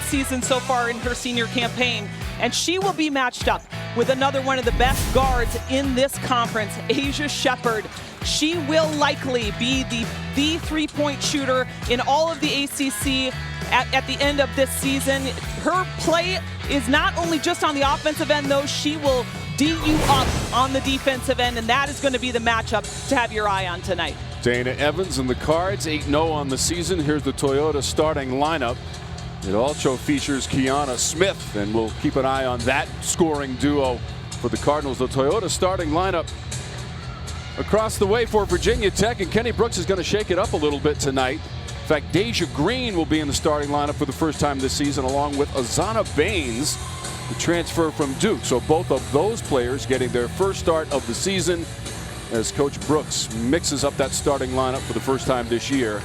season so far in her senior campaign, and she will be matched up with another one of the best guards in this conference, Asia Shepard. She will likely be the three-point shooter in all of the ACC at the end of this season. Her play is not only just on the offensive end, though. She will D you up on the defensive end, and that is going to be the matchup to have your eye on tonight. Dana Evans and the Cards, 8-0 on the season. Here's the Toyota starting lineup. It also features Kiana Smith, and we'll keep an eye on that scoring duo for the Cardinals. The Toyota starting lineup across the way for Virginia Tech, and Kenny Brooks is going to shake it up a little bit tonight. In fact, Deja Green will be in the starting lineup for the first time this season, along with Azana Baines, the transfer from Duke. So both of those players getting their first start of the season as Coach Brooks mixes up that starting lineup for the first time this year,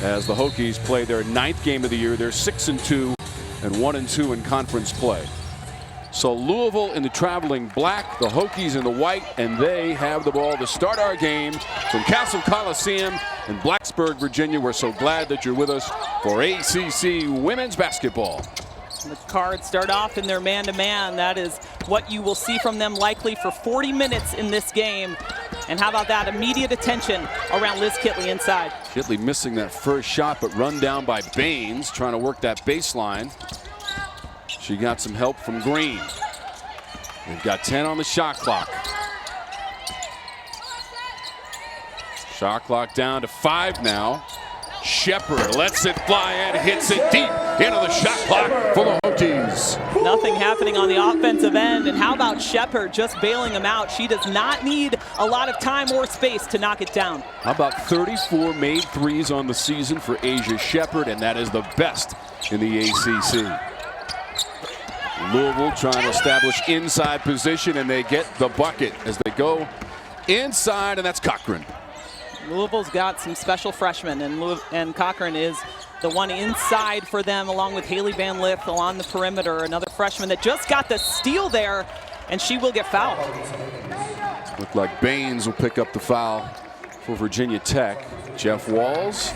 as the Hokies play their 9th game of the year. They're 6-2 and 1-2 in conference play. So Louisville in the traveling black, the Hokies in the white, and they have the ball to start our game from Castle Coliseum in Blacksburg, Virginia. We're so glad that you're with us for ACC women's basketball. The Cards start off in their man-to-man. That is what you will see from them likely for 40 minutes in this game. And how about that immediate attention around Liz Kitley inside. Kitley missing that first shot, but run down by Baines, trying to work that baseline. She got some help from Green. They've got 10 on the shot clock. Shot clock down to 5 now. Shepard lets it fly and hits it deep into the shot clock for the Hokies. Nothing happening on the offensive end. And how about Shepard just bailing them out? She does not need a lot of time or space to knock it down. How about 34 made threes on the season for Asia Shepard, and that is the best in the ACC. Louisville trying to establish inside position, and they get the bucket as they go inside, and that's Cochran. Louisville's got some special freshmen, and Cochran is the one inside for them, along with Haley Van Lith along the perimeter, another freshman that just got the steal there, and she will get fouled. Looked like Baines will pick up the foul for Virginia Tech. Jeff Walz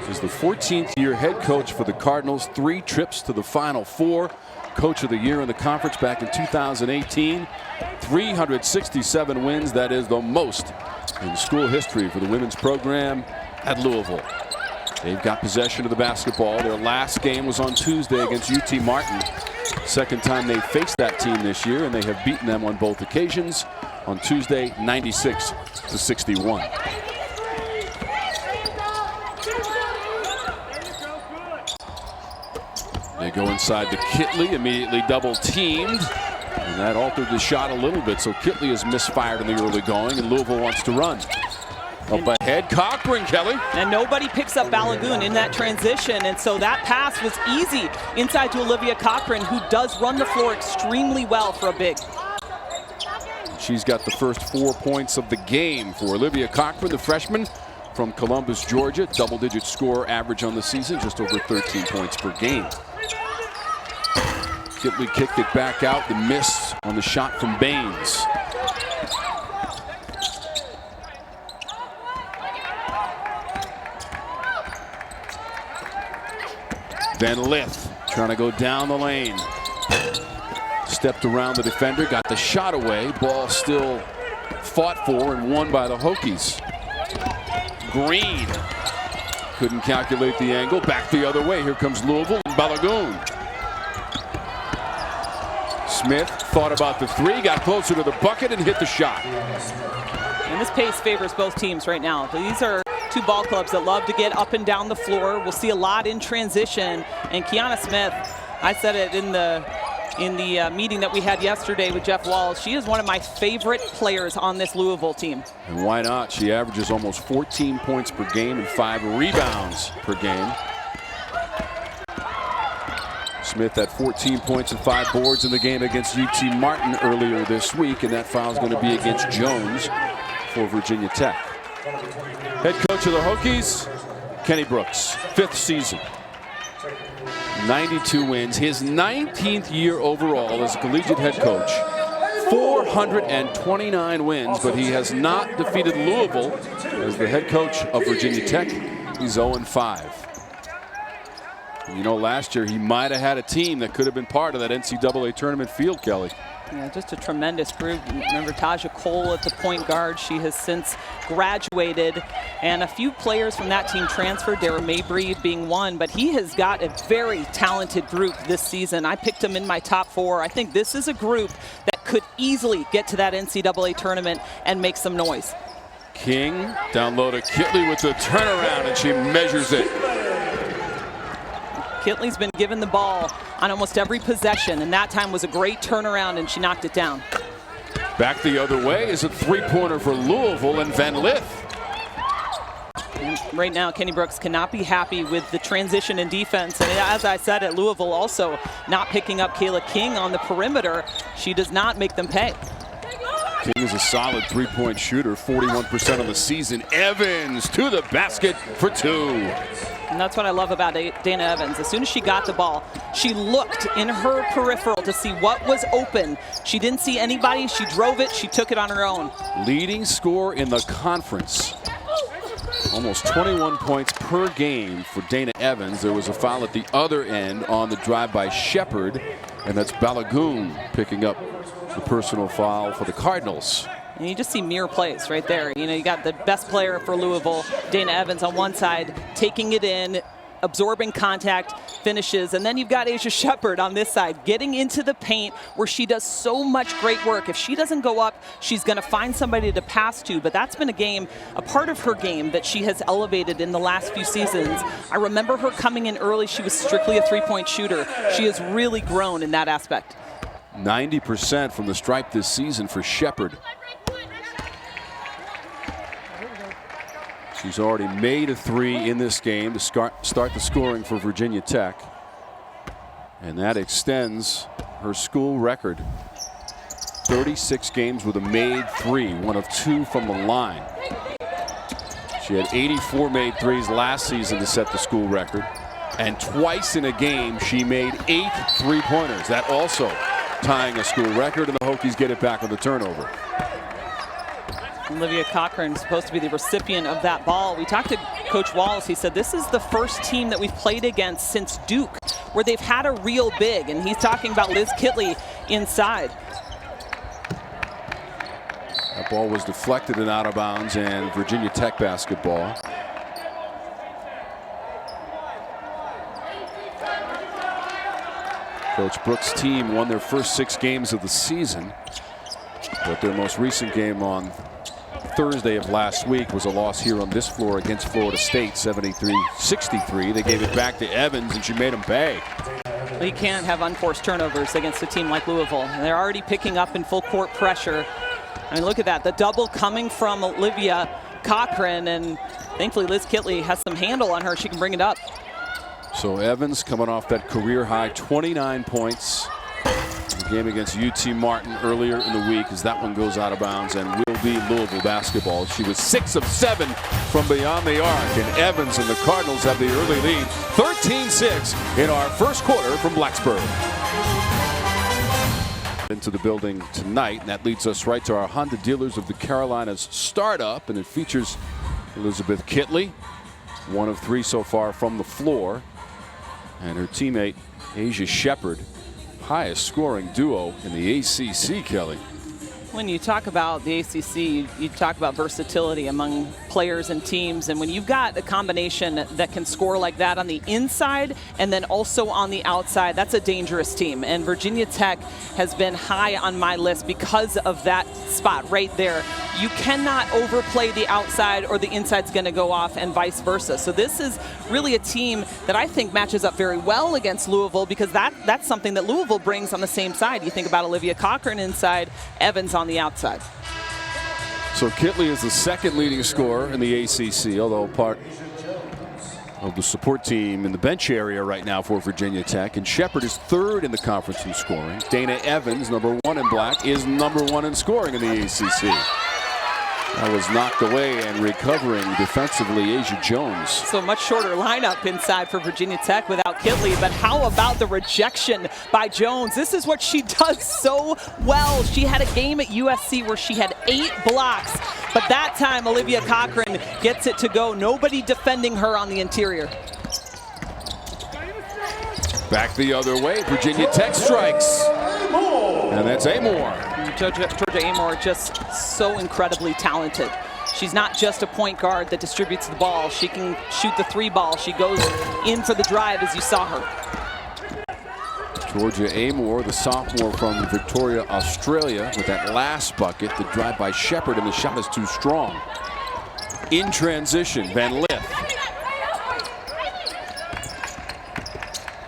is the 14th-year head coach for the Cardinals, 3 trips to the Final Four. Coach of the Year in the conference back in 2018. 367 wins. That is the most in school history for the women's program at Louisville. They've got possession of the basketball. Their last game was on Tuesday against UT Martin. Second time they faced that team this year, and they have beaten them on both occasions. On Tuesday, 96-61. They go inside to Kitley, immediately double teamed, and that altered the shot a little bit. So Kitley is misfired in the early going, and Louisville wants to run. Up ahead, Cochran, Kelly. And nobody picks up Balagoon in that transition, and so that pass was easy inside to Olivia Cochran, who does run the floor extremely well for a big. She's got the first 4 points of the game for Olivia Cochran, the freshman from Columbus, Georgia. Double-digit score average on the season, just over 13 points per game. Kitley kicked it back out. The miss on the shot from Baines. Van Lith trying to go down the lane. Stepped around the defender, got the shot away. Ball still fought for and won by the Hokies. Green couldn't calculate the angle. Back the other way. Here comes Louisville and Balagoon. Smith thought about the 3, got closer to the bucket and hit the shot. And this pace favors both teams right now. These are two ball clubs that love to get up and down the floor. We'll see a lot in transition. And Kiana Smith, I said it in the meeting that we had yesterday with Jeff Walz, she is one of my favorite players on this Louisville team. And why not? She averages almost 14 points per game and 5 rebounds per game. Smith had 14 points and 5 boards in the game against UT Martin earlier this week, and that foul is going to be against Jones for Virginia Tech. Head coach of the Hokies, Kenny Brooks, 5th season. 92 wins, his 19th year overall as a collegiate head coach. 429 wins, but he has not defeated Louisville as the head coach of Virginia Tech. He's 0-5. You know, last year he might have had a team that could have been part of that NCAA tournament field, Kelly. Yeah, just a tremendous group. Remember Taja Cole at the point guard. She has since graduated, and a few players from that team transferred, Dara Mabry being one, but he has got a very talented group this season. I picked him in my top 4. I think this is a group that could easily get to that NCAA tournament and make some noise. King down low to Kitley with the turnaround, and she measures it. Kitley's been given the ball on almost every possession, and that time was a great turnaround, and she knocked it down. Back the other way is a three-pointer for Louisville and Van Lith. And right now, Kenny Brooks cannot be happy with the transition in defense. And as I said, at Louisville also not picking up Kayla King on the perimeter. She does not make them pay. King is a solid three-point shooter, 41% on the season. Evans to the basket for 2. And that's what I love about Dana Evans. As soon as she got the ball, she looked in her peripheral to see what was open. She didn't see anybody. She drove it. She took it on her own. Leading scorer in the conference. Almost 21 points per game for Dana Evans. There was a foul at the other end on the drive by Shepard, and that's Balagoon picking up the personal foul for the Cardinals. And you just see mirror plays right there. You know, you got the best player for Louisville, Dana Evans, on one side, taking it in, absorbing contact, finishes. And then you've got Asia Shepard on this side, getting into the paint where she does so much great work. If she doesn't go up, she's going to find somebody to pass to. But that's been a part of her game that she has elevated in the last few seasons. I remember her coming in early. She was strictly a three-point shooter. She has really grown in that aspect. 90% from the stripe this season for Shepard. She's already made a 3 in this game to start the scoring for Virginia Tech. And that extends her school record. 36 games with a made 3, one of 2 from the line. She had 84 made 3s last season to set the school record. And twice in a game, she made 8 three-pointers. That also tying a school record, and the Hokies get it back on the turnover. Olivia Cochran is supposed to be the recipient of that ball. We talked to Coach Wallace. He said this is the first team that we've played against since Duke where they've had a real big, and he's talking about Liz Kitley inside. That ball was deflected and out of bounds, and Virginia Tech basketball. Coach Brooks' team won their first 6 games of the season, but their most recent game on Thursday of last week was a loss here on this floor against Florida State, 73-63. They gave it back to Evans, and she made him pay. You can't have unforced turnovers against a team like Louisville. And they're already picking up in full court pressure. I mean, look at that. The double coming from Olivia Cochran, and thankfully Liz Kitley has some handle on her. She can bring it up. So Evans coming off that career high 29 points in the game against UT Martin earlier in the week, as that one goes out of bounds and will be Louisville basketball. She was 6 of 7 from beyond the arc, and Evans and the Cardinals have the early lead 13-6 in our first quarter from Blacksburg. Into the building tonight, and that leads us right to our Honda Dealers of the Carolinas startup, and it features Elizabeth Kitley, 1 of 3 so far from the floor, and her teammate Asia Shepard, highest scoring duo in the ACC, Kelly. When you talk about the ACC, you talk about versatility among players and teams, and when you've got a combination that can score like that on the inside and then also on the outside, that's a dangerous team. And Virginia Tech has been high on my list because of that spot right there. You cannot overplay the outside or the inside's going to go off, and vice versa. So this is really a team that I think matches up very well against Louisville, because that's something that Louisville brings on the same side. You think about Olivia Cochran inside, Evans on the outside. So Kitley is the second leading scorer in the ACC, although part of the support team in the bench area right now for Virginia Tech. And Shepard is third in the conference in scoring. Dana Evans, number 1 in black, is number 1 in scoring in the ACC. That was knocked away, and recovering defensively, Asia Jones. So much shorter lineup inside for Virginia Tech without Kitley, but how about the rejection by Jones? This is what she does so well. She had a game at USC where she had 8 blocks, but that time Olivia Cochran gets it to go. Nobody defending her on the interior. Back the other way, Virginia Tech strikes. And that's Amor. Georgia Amor just so incredibly talented. She's not just a point guard that distributes the ball. She can shoot the three ball. She goes in for the drive, as you saw her. Georgia Amor, the sophomore from Victoria, Australia, with that last bucket. The drive by Shepard, and the shot is too strong. In transition, Van Lith.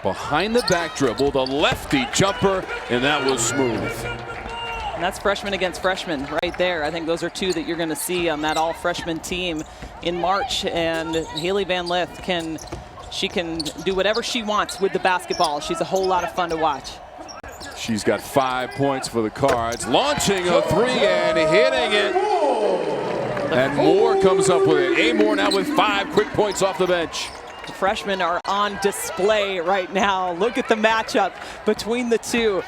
Behind the back dribble, the lefty jumper, and that was smooth. And that's freshman against freshman right there. I think those are two that you're going to see on that all-freshman team in March. And Hailey Van Lith can do whatever she wants with the basketball. She's a whole lot of fun to watch. She's got 5 points for the Cards, launching a three and hitting it. And Moore comes up with it. Amor now with 5 quick points off the bench. The freshmen are on display right now. Look at the matchup between the two.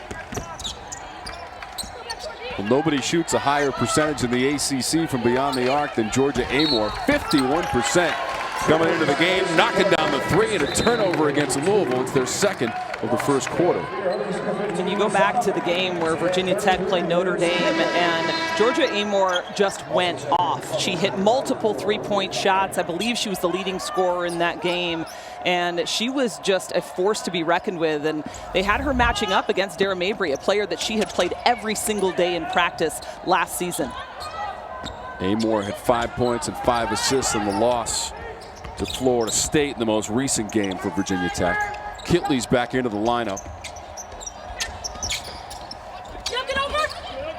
Well, nobody shoots a higher percentage in the ACC from beyond the arc than Georgia Amor. 51% coming into the game, knocking down the three, and a turnover against Louisville. It's their second of the first quarter. When you go back to the game where Virginia Tech played Notre Dame, and Georgia Amor just went off. She hit multiple three-point shots. I believe she was the leading scorer in that game. And she was just a force to be reckoned with. And they had her matching up against Dara Mabry, a player that she had played every single day in practice last season. Amor had 5 points and 5 assists in the loss to Florida State in the most recent game for Virginia Tech. Kitley's back into the lineup.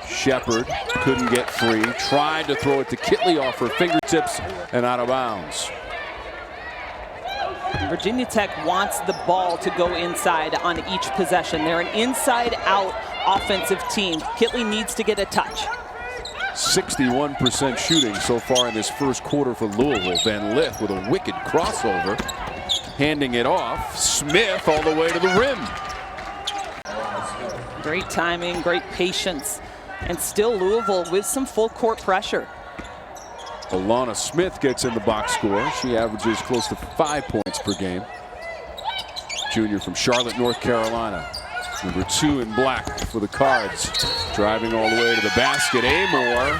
Shepard couldn't get free. Tried to throw it to Kitley off her fingertips and out of bounds. Virginia Tech wants the ball to go inside on each possession. They're an inside-out offensive team. Kitley needs to get a touch. 61% shooting so far in this first quarter for Louisville. Van Lith with a wicked crossover. Handing it off. Smith all the way to the rim. Great timing, great patience. And still Louisville with some full court pressure. Alana Smith gets in the box score. She averages close to 5 points per game. Junior from Charlotte, North Carolina. Number 2 in black for the Cards. Driving all the way to the basket. Amor.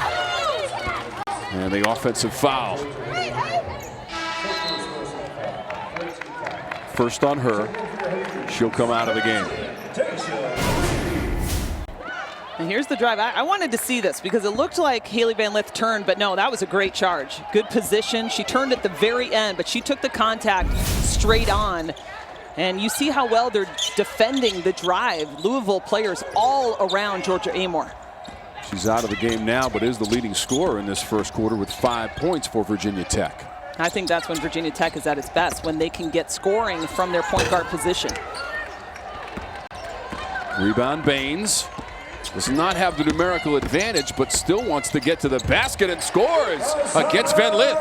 And the offensive foul. First on her. She'll come out of the game. And here's the drive. I wanted to see this because it looked like Hailey Van Lith turned, but no, that was a great charge. Good position. She turned at the very end, but she took the contact straight on. And you see how well they're defending the drive. Louisville players all around Georgia Amor. She's out of the game now, but is the leading scorer in this first quarter with 5 points for Virginia Tech. I think that's when Virginia Tech is at its best, when they can get scoring from their point guard position. Rebound Baines. Does not have the numerical advantage, but still wants to get to the basket and scores against Van Lith.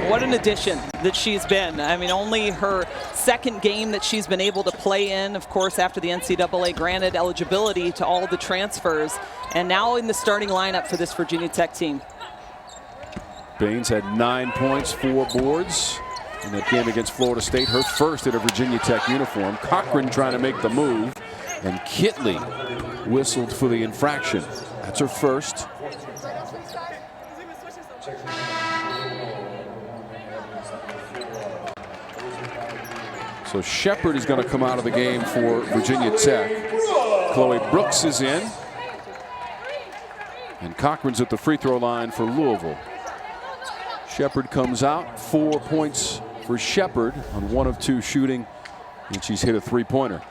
What an addition that she's been. I mean, only her second game that she's been able to play in, of course, after the NCAA granted eligibility to all the transfers, and now in the starting lineup for this Virginia Tech team. Baines had 9 points, 4 boards in that game against Florida State, her first in a Virginia Tech uniform. Cochran trying to make the move, and Kitley whistled for the infraction. That's her first. So Shepard is going to come out of the game for Virginia Tech. Chloe Brooks is in. And Cochran's at the free throw line for Louisville. Shepard comes out. 4 points for Shepard on 1 of 2 shooting. And she's hit a three-pointer.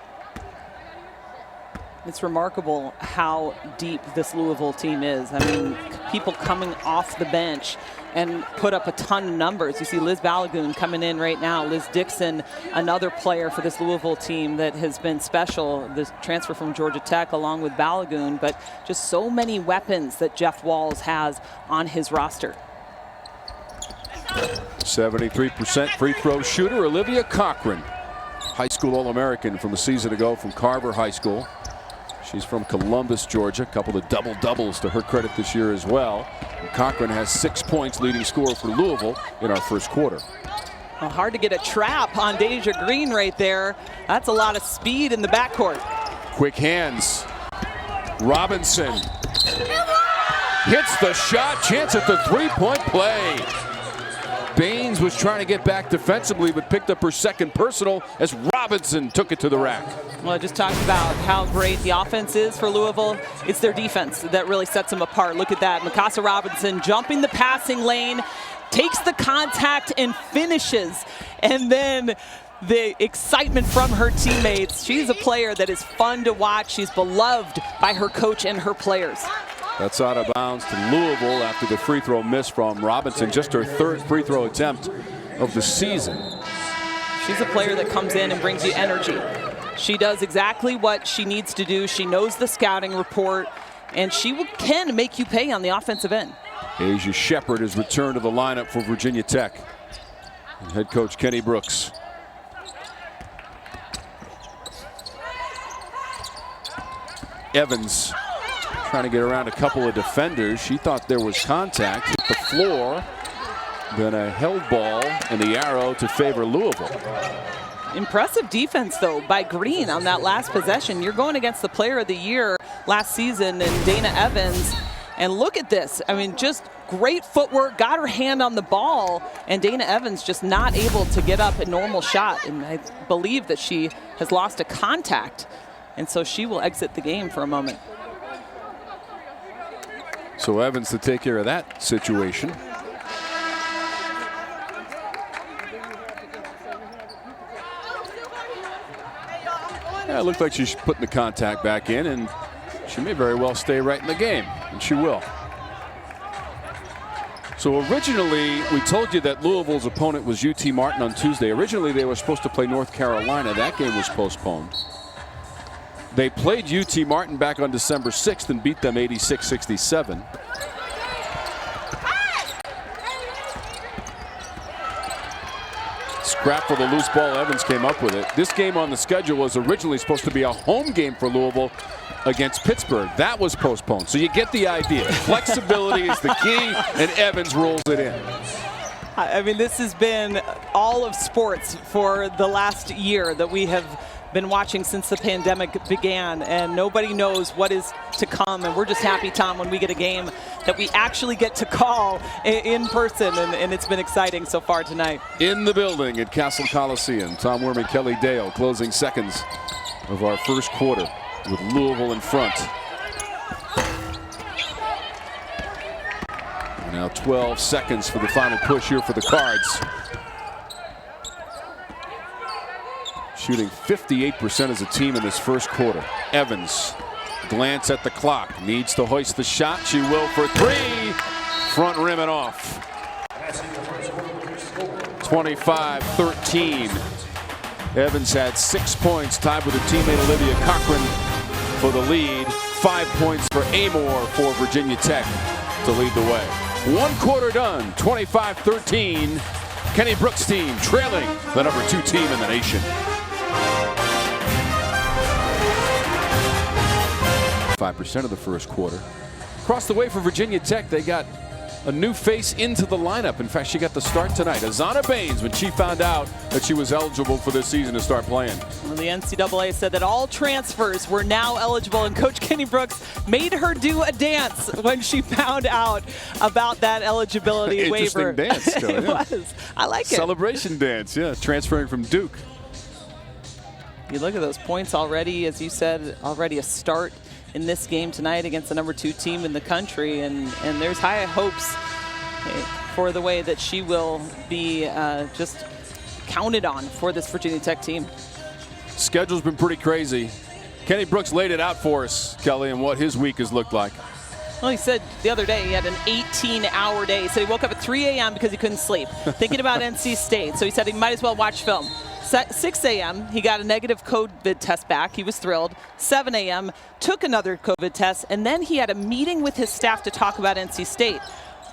It's remarkable how deep this Louisville team is. I mean, people coming off the bench and put up a ton of numbers. You see Liz Balagoon coming in right now. Liz Dixon, another player for this Louisville team that has been special. This transfer from Georgia Tech along with Balagoon, but just so many weapons that Jeff Walz has on his roster. 73% free throw shooter, Olivia Cochran. High school All-American from a season ago from Carver High School. She's from Columbus, Georgia. A couple of double-doubles to her credit this year as well. And Cochran has 6 points, leading scorer for Louisville in our first quarter. Well, hard to get a trap on Deja Green right there. That's a lot of speed in the backcourt. Quick hands. Robinson hits the shot. Chance at the three-point play. Baines was trying to get back defensively, but picked up her second personal as Robinson took it to the rack. Well, I just talked about how great the offense is for Louisville. It's their defense that really sets them apart. Look at that. Mikasa Robinson jumping the passing lane, takes the contact and finishes. And then the excitement from her teammates. She's a player that is fun to watch. She's beloved by her coach and her players. That's out of bounds to Louisville after the free throw miss from Robinson. Just her third free throw attempt of the season. She's a player that comes in and brings you energy. She does exactly what she needs to do. She knows the scouting report, and she can make you pay on the offensive end. Asia Shepard has returned to the lineup for Virginia Tech. And head coach Kenny Brooks. Evans trying to get around a couple of defenders. She thought there was contact. Hit the floor. Then a held ball and the arrow to favor Louisville. Impressive defense, though, by Green on that last possession. You're going against the player of the year last season and Dana Evans. And look at this. I mean, just great footwork, got her hand on the ball, and Dana Evans just not able to get up a normal shot. And I believe that she has lost a contact, and so she will exit the game for a moment. So Evans to take care of that situation. Yeah, it looked like she's putting the contact back in, and she may very well stay right in the game, and she will. So originally, we told you that Louisville's opponent was UT Martin on Tuesday. Originally, they were supposed to play North Carolina. That game was postponed. They played UT Martin back on December 6th and beat them 86-67. Scrap for the loose ball. Evans came up with it. This game on the schedule was originally supposed to be a home game for Louisville against Pittsburgh. That was postponed. So you get the idea. Flexibility is the key, and Evans rolls it in. I mean, this has been all of sports for the last year that we have been watching since the pandemic began, and nobody knows what is to come. And we're just happy, Tom, when we get a game that we actually get to call in person, and it's been exciting so far tonight. In the building at Castle Coliseum, Tom Wormy, Kelly Dale, closing seconds of our first quarter with Louisville in front. Now 12 seconds for the final push here for the Cards. Shooting 58% as a team in this first quarter. Evans, glance at the clock, needs to hoist the shot. She will for three. Front rim and off. 25-13. Evans had 6 points, tied with her teammate Olivia Cochran for the lead. 5 points for Amor for Virginia Tech to lead the way. 1 quarter done, 25-13. Kenny Brooks' team trailing the number 2 team in the nation. 5% of the first quarter. Across the way for Virginia Tech, they got a new face into the lineup. In fact, she got the start tonight. Azana Baines, when she found out that she was eligible for this season to start playing. Well, the NCAA said that all transfers were now eligible, and Coach Kenny Brooks made her do a dance when she found out about that eligibility waiver. Interesting dance. It was. I like it. Celebration dance, yeah. Transferring from Duke. You look at those points already, as you said, already a start in this game tonight against the number 2 team in the country, and there's high hopes for the way that she will be just counted on for this Virginia Tech team. Schedule's been pretty crazy. Kenny Brooks laid it out for us, Kelly, and what his week has looked like. Well, he said the other day he had an 18-hour day. He said he woke up at 3 a.m. because he couldn't sleep, thinking about NC State. So he said he might as well watch film. 6 a.m., he got a negative COVID test back. He was thrilled. 7 a.m., took another COVID test, and then he had a meeting with his staff to talk about NC State.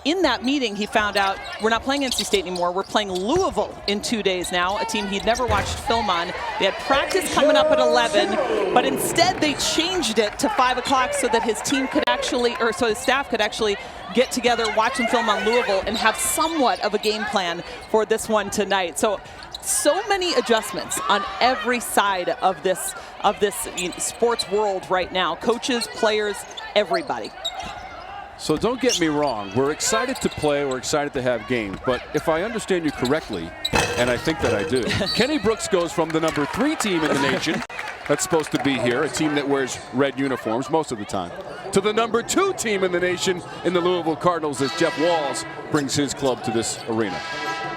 in that meeting, he found out we're not playing NC State anymore. We're playing Louisville in 2 days now, a team he'd never watched film on. They had practice coming up at 11, but instead they changed it to 5 o'clock so that his team could actually, or so his staff could actually get together, watch some film on Louisville, and have somewhat of a game plan for this one tonight. So many adjustments on every side of this sports world right now. Coaches, players, everybody. So don't get me wrong, we're excited to play, we're excited to have games, but if I understand you correctly, and I think that I do, Kenny Brooks goes from the number 3 team in the nation, that's supposed to be here, a team that wears red uniforms most of the time, to the number 2 team in the nation in the Louisville Cardinals as Jeff Walz brings his club to this arena.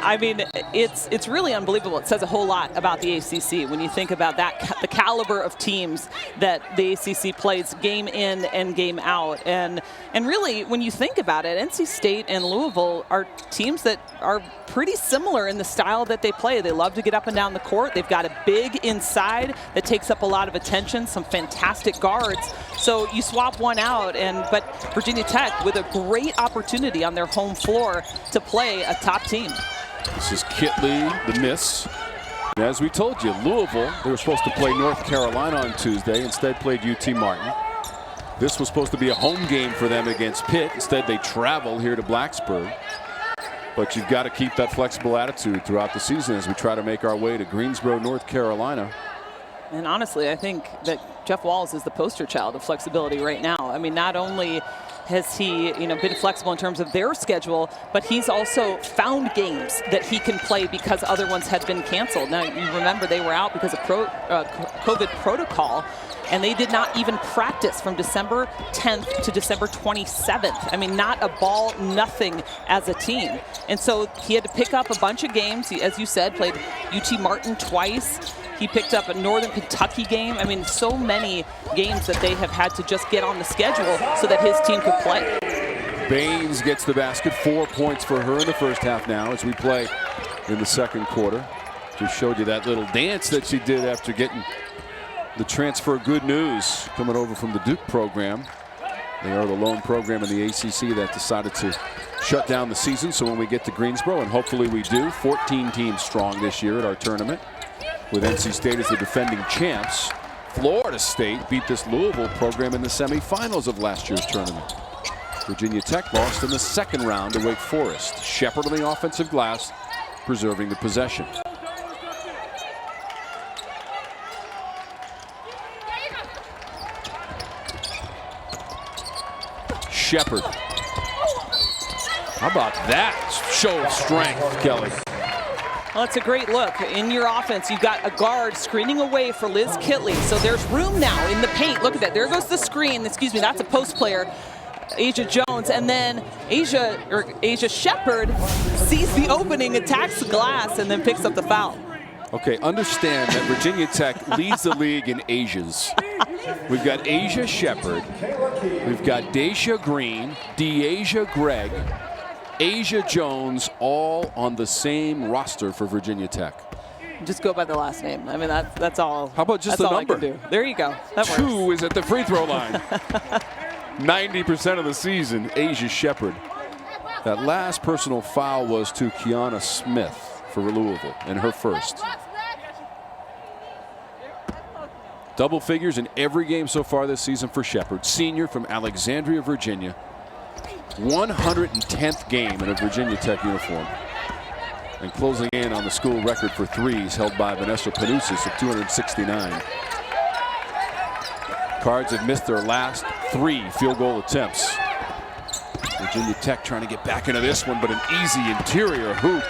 I mean, it's really unbelievable. It says a whole lot about the ACC when you think about that, the caliber of teams that the ACC plays game in and game out. And really, when you think about it, NC State and Louisville are teams that are pretty similar in the style that they play. They love to get up and down the court. They've got a big inside that takes up a lot of attention, some fantastic guards. So you swap one out, but Virginia Tech with a great opportunity on their home floor to play a top team. This is Kitley, the miss. And as we told you, Louisville, they were supposed to play North Carolina on Tuesday, instead played UT Martin. This was supposed to be a home game for them against Pitt. Instead, they travel here to Blacksburg. But you've got to keep that flexible attitude throughout the season as we try to make our way to Greensboro, North Carolina. And honestly, I think that Jeff Walz is the poster child of flexibility right now. I mean, not only has he, been flexible in terms of their schedule, but he's also found games that he can play because other ones had been canceled. Now, you remember they were out because of COVID protocol, and they did not even practice from December 10th to December 27th. I mean, not a ball, nothing as a team. And so he had to pick up a bunch of games. He, as you said, played UT Martin twice. He picked up a Northern Kentucky game. I mean, so many games that they have had to just get on the schedule so that his team could play. Baines gets the basket, 4 points for her in the first half now as we play in the second quarter. Just showed you that little dance that she did after getting the transfer good news coming over from the Duke program. They are the lone program in the ACC that decided to shut down the season. So when we get to Greensboro, and hopefully we do, 14 teams strong this year at our tournament, with NC State as the defending champs. Florida State beat this Louisville program in the semifinals of last year's tournament. Virginia Tech lost in the second round to Wake Forest. Shepherd on the offensive glass, preserving the possession. Shepherd. How about that show of strength, Kelly? Well, it's a great look. In your offense, you've got a guard screening away for Liz Kitley. So there's room now in the paint. Look at that. There goes the screen. Excuse me, that's a post player, Asia Jones. And then Asia Shepherd sees the opening, attacks the glass, and then picks up the foul. Okay, understand that Virginia Tech leads the league in Asias. We've got Asia Shepherd. We've got Daisha Green, Deasia Gregg, Asia Jones, all on the same roster for Virginia Tech. Just go by the last name. I mean, that's all. How about just the number? I can do. There you go. That 2 is at the free throw line. 90% of the season, Asia Shepherd. That last personal foul was to Kiana Smith for Louisville, and her first. Double figures in every game so far this season for Shepherd, senior from Alexandria, Virginia. 110th game in a Virginia Tech uniform. And closing in on the school record for threes held by Vanessa Panousis of 269. Cards have missed their last 3 field goal attempts. Virginia Tech trying to get back into this one, but an easy interior hoop.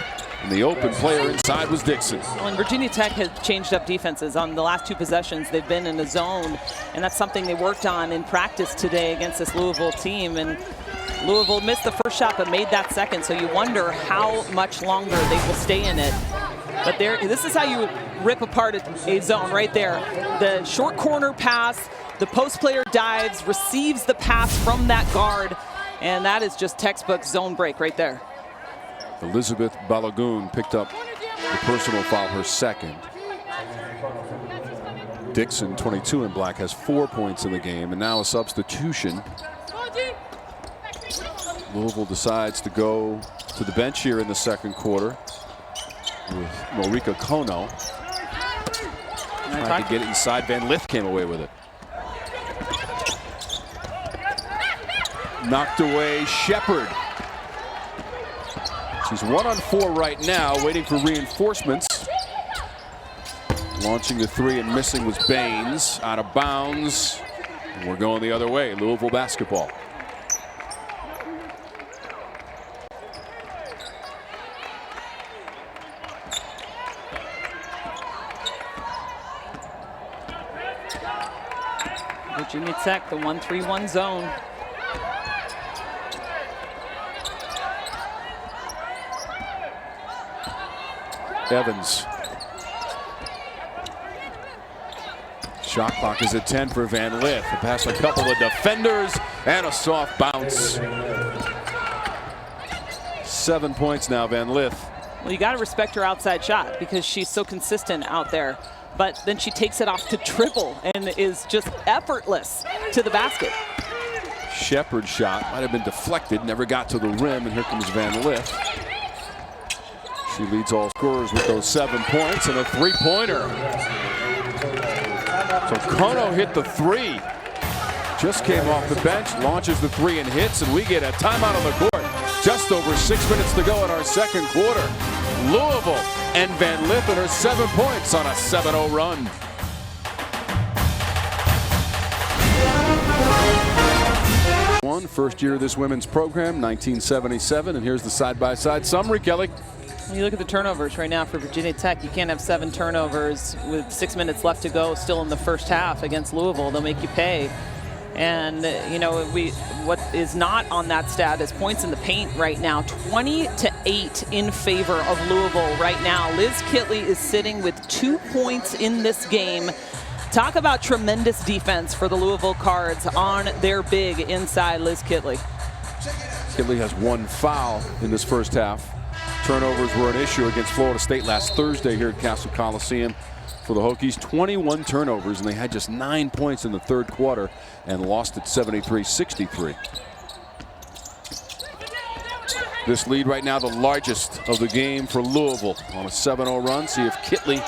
And the open player inside was Dixon. Well, and Virginia Tech has changed up defenses. On the last 2 possessions, they've been in a zone, and that's something they worked on in practice today against this Louisville team. And Louisville missed the first shot but made that second, so you wonder how much longer they will stay in it. But this is how you rip apart a zone right there. The short corner pass, the post player dives, receives the pass from that guard, and that is just textbook zone break right there. Elizabeth Balagoon picked up the personal foul, her second. Dixon, 22 in black, has 4 points in the game, and now a substitution. Louisville decides to go to the bench here in the second quarter with Marika Kono. Tried to get it inside. Van Lith came away with it. Knocked away Shepard. She's 1 on 4 right now, waiting for reinforcements. Launching the three and missing was Baines. Out of bounds. And we're going the other way. Louisville basketball. Virginia Tech, the 1-3-1 zone. Evans. Shot clock is at 10 for Van Lith. A pass a couple of defenders and a soft bounce. 7 points now, Van Lith. Well, you got to respect her outside shot because she's so consistent out there. But then she takes it off to dribble and is just effortless to the basket. Shepard's shot might have been deflected, never got to the rim, and here comes Van Lith. She leads all scorers with those 7 points and a three-pointer. So Kono hit the three. Just came off the bench, launches the three and hits, and we get a timeout on the court. Just over 6 minutes to go in our second quarter. Louisville and Van Lith and her 7 points on a 7-0 run. First year of this women's program, 1977, and here's the side-by-side summary, Kelly. When you look at the turnovers right now for Virginia Tech, you can't have 7 turnovers with 6 minutes left to go still in the first half against Louisville. They'll make you pay. And, you know, what is not on that stat is points in the paint right now. 20-8 in favor of Louisville right now. Liz Kitley is sitting with 2 points in this game. Talk about tremendous defense for the Louisville Cards on their big inside Liz Kitley. Kitley has 1 foul in this first half. Turnovers were an issue against Florida State last Thursday here at Castle Coliseum. For the Hokies, 21 turnovers, and they had just 9 points in the third quarter and lost at 73-63. This lead right now, the largest of the game for Louisville on a 7-0 run. See if Kitley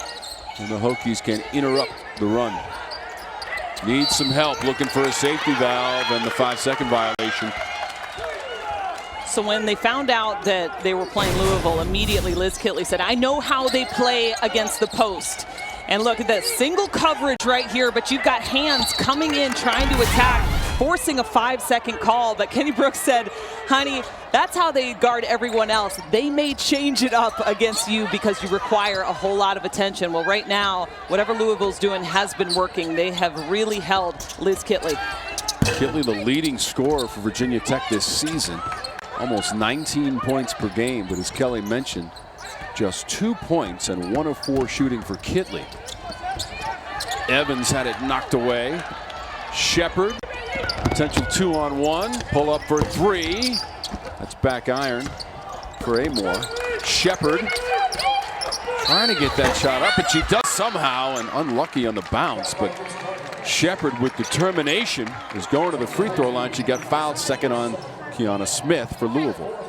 and the Hokies can interrupt the run. Needs some help, looking for a safety valve and the 5-second violation. So when they found out that they were playing Louisville, immediately Liz Kitley said, I know how they play against the post. And look at that single coverage right here, but you've got hands coming in, trying to attack, forcing a 5-second call. But Kenny Brooks said, honey, that's how they guard everyone else. They may change it up against you because you require a whole lot of attention. Well, right now, whatever Louisville's doing has been working. They have really held Liz Kitley. Kitley, the leading scorer for Virginia Tech this season. Almost 19 points per game, but as Kelly mentioned, just 2 points and 1 of 4 shooting for Kitley. Evans had it knocked away. Shepard, potential 2-on-1, pull up for 3. That's back iron for Amore. Shepard trying to get that shot up, and she does somehow, and unlucky on the bounce, but Shepard with determination is going to the free throw line. She got fouled, second on Kiana Smith for Louisville.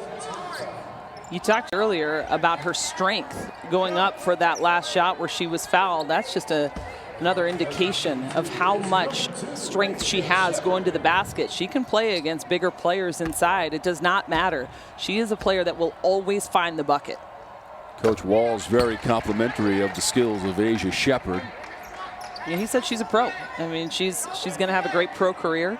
You talked earlier about her strength going up for that last shot where she was fouled. That's just another indication of how much strength she has going to the basket. She can play against bigger players inside. It does not matter. She is a player that will always find the bucket. Coach Wall's very complimentary of the skills of Asia Shepard. Yeah, he said she's a pro. I mean, she's going to have a great pro career.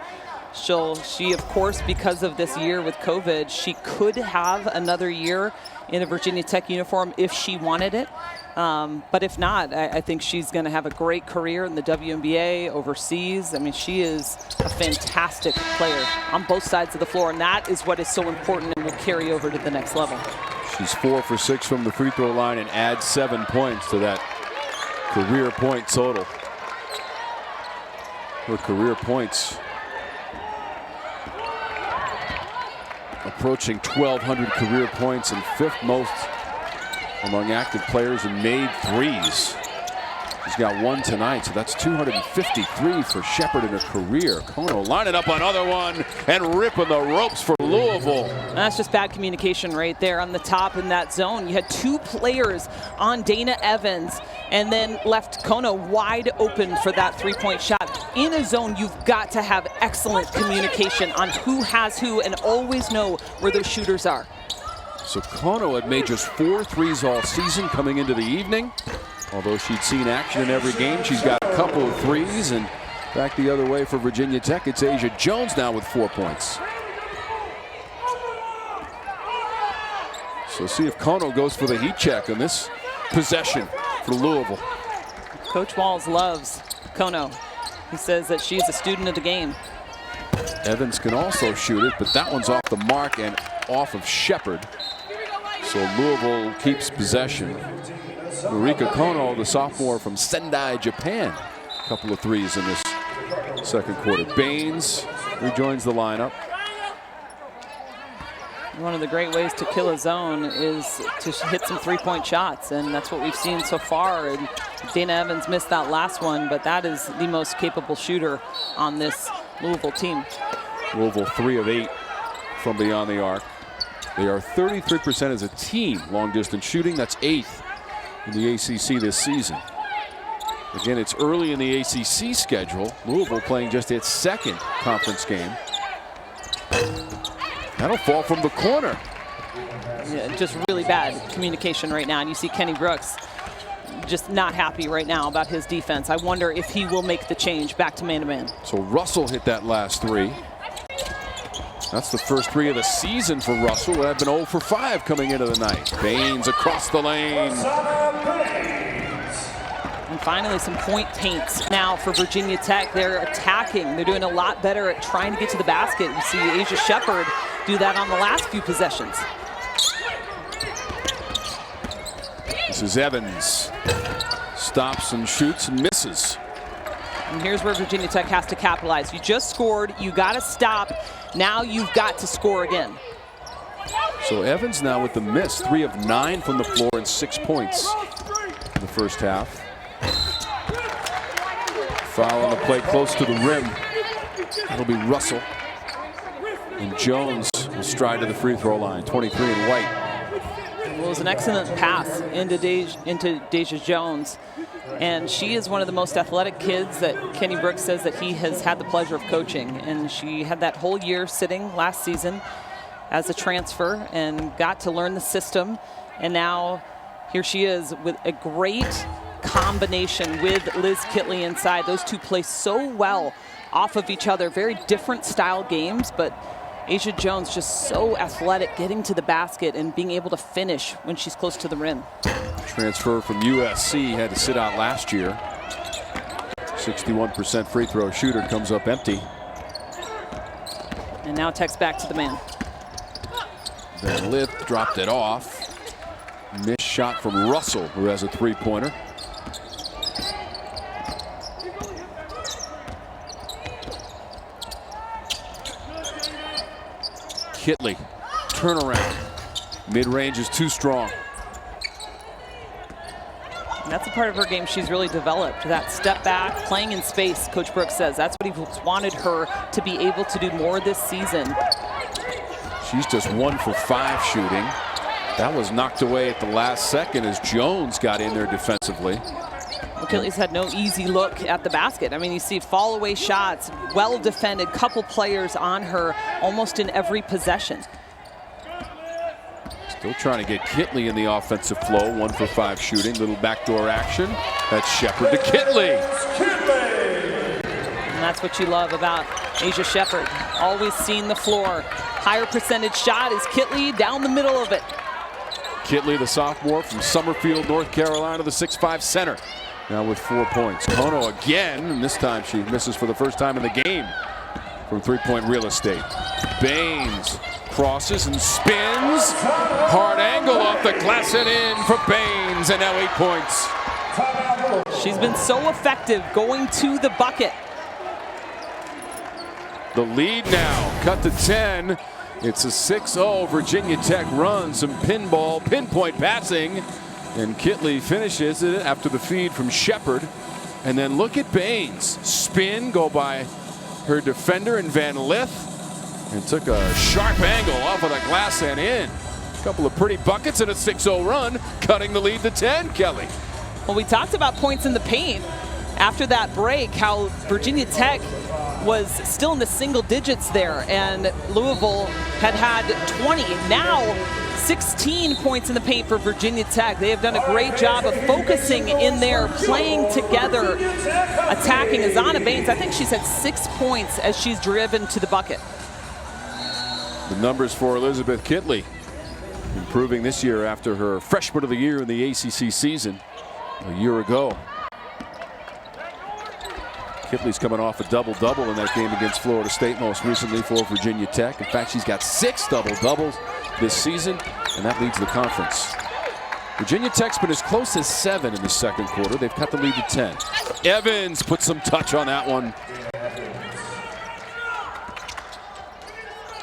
She, of course, because of this year with COVID, she could have another year in a Virginia Tech uniform if she wanted it. But if not, I think she's going to have a great career in the WNBA, overseas. I mean, she is a fantastic player on both sides of the floor, and that is what is so important and will carry over to the next level. She's 4 for 6 from the free throw line and adds 7 points to that career point total. Her career points approaching 1,200 career points and 5th most among active players in made threes. She's got one tonight, so that's 253 for Shepherd in her career. Kono lining up another one and ripping the ropes for Louisville. That's just bad communication right there on the top in that zone. You had two players on Dana Evans and then left Kono wide open for that three-point shot. In a zone, you've got to have excellent communication on who has who and always know where those shooters are. So Kono had made just 4 threes all season coming into the evening. Although she'd seen action in every game, she's got a couple of threes. And back the other way for Virginia Tech, it's Asia Jones now with 4 points. So see if Kono goes for the heat check on this possession for Louisville. Coach Walls loves Kono. He says that she's a student of the game. Evans can also shoot it, but that one's off the mark and off of Shepherd. So Louisville keeps possession. Marika Kono, the sophomore from Sendai, Japan. A couple of threes in this second quarter. Baines rejoins the lineup. One of the great ways to kill a zone is to hit some three-point shots, and that's what we've seen so far. And Dana Evans missed that last one, but that is the most capable shooter on this Louisville team. Louisville 3 of 8 from beyond the arc. They are 33% as a team long-distance shooting. That's 8th in the ACC this season. Again, it's early in the ACC schedule. Louisville playing just its second conference game. That'll fall from the corner. Yeah, just really bad communication right now. And you see Kenny Brooks just not happy right now about his defense. I wonder if he will make the change back to man-to-man. So Russell hit that last three. That's the first three of the season for Russell, who had been 0 for 5 coming into the night. Baines across the lane. And finally, some point paints now for Virginia Tech. They're attacking. They're doing a lot better at trying to get to the basket. You see Asia Shepherd do that on the last few possessions. This is Evans. Stops and shoots and misses. And here's where Virginia Tech has to capitalize. You just scored. You got to stop. Now you've got to score again. So Evans now with the miss. 3 of 9 from the floor and 6 points in the first half. Foul on the play close to the rim. It'll be Russell. And Jones will stride to the free throw line. 23 and white. Well, it was an excellent pass into Deja Jones. And she is one of the most athletic kids that Kenny Brooks says that he has had the pleasure of coaching. And she had that whole year sitting last season as a transfer and got to learn the system. And now here she is with a great combination with Liz Kitley inside. Those two play so well off of each other. Very different style games, but Asia Jones just so athletic, getting to the basket and being able to finish when she's close to the rim. Transfer from USC, had to sit out last year. 61% free throw shooter, comes up empty. And now Tech's back to the man. Van Lith dropped it off. Missed shot from Russell, who has a three-pointer. Kitley, turnaround. Mid-range is too strong. And that's a part of her game she's really developed. That step back, playing in space, Coach Brooks says. That's what he wanted her to be able to do more this season. She's just 1 for 5 shooting. That was knocked away at the last second as Jones got in there defensively. Achilles had no easy look at the basket. I mean, you see fall away shots, well defended, couple players on her almost in every possession. Still trying to get Kitley in the offensive flow. 1 for 5 shooting, little backdoor action. That's Shepherd to Kitley. And that's what you love about Asia Shepherd. Always seen the floor. Higher percentage shot is Kitley down the middle of it. Kitley, the sophomore from Summerfield, North Carolina, the 6'5" center. Now with 4 points. Kono again, and this time she misses for the first time in the game from three-point real estate. Baines crosses and spins. Hard angle off the glass and in for Baines, and now 8 points. She's been so effective going to the bucket. The lead now cut to 10. It's a 6-0 Virginia Tech run. Some pinpoint passing. And Kitley finishes it after the feed from Shepard. And then look at Baines. Spin, go by her defender and Van Lith. And took a sharp angle off of the glass and in. A couple of pretty buckets and a 6-0 run, cutting the lead to 10, Kelly. Well, we talked about points in the paint after that break, how Virginia Tech was still in the single digits there, and Louisville had 20. Now 16 points in the paint for Virginia Tech. They have done a great job of focusing in there, playing together, attacking. Azana Baines, I think she's had 6 points as she's driven to the bucket. The numbers for Elizabeth Kitley improving this year after her freshman of the year in the ACC season a year ago. Kitley's coming off a double-double in that game against Florida State, most recently for Virginia Tech. In fact, she's got 6 double-doubles this season, and that leads the conference. Virginia Tech's been as close as 7 in the second quarter. They've cut the lead to 10. Evans puts some touch on that one.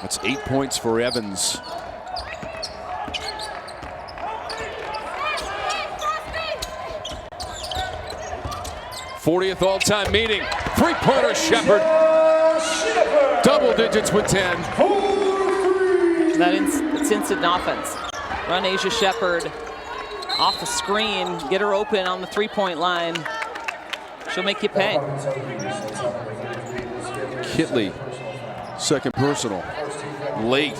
That's 8 points for Evans. '40th all-time meeting. Three-pointer Shepard. Double digits with 10. It's instant offense. Run Asia Shepard off the screen. Get her open on the three-point line. She'll make you pay. Kitley, second personal. Late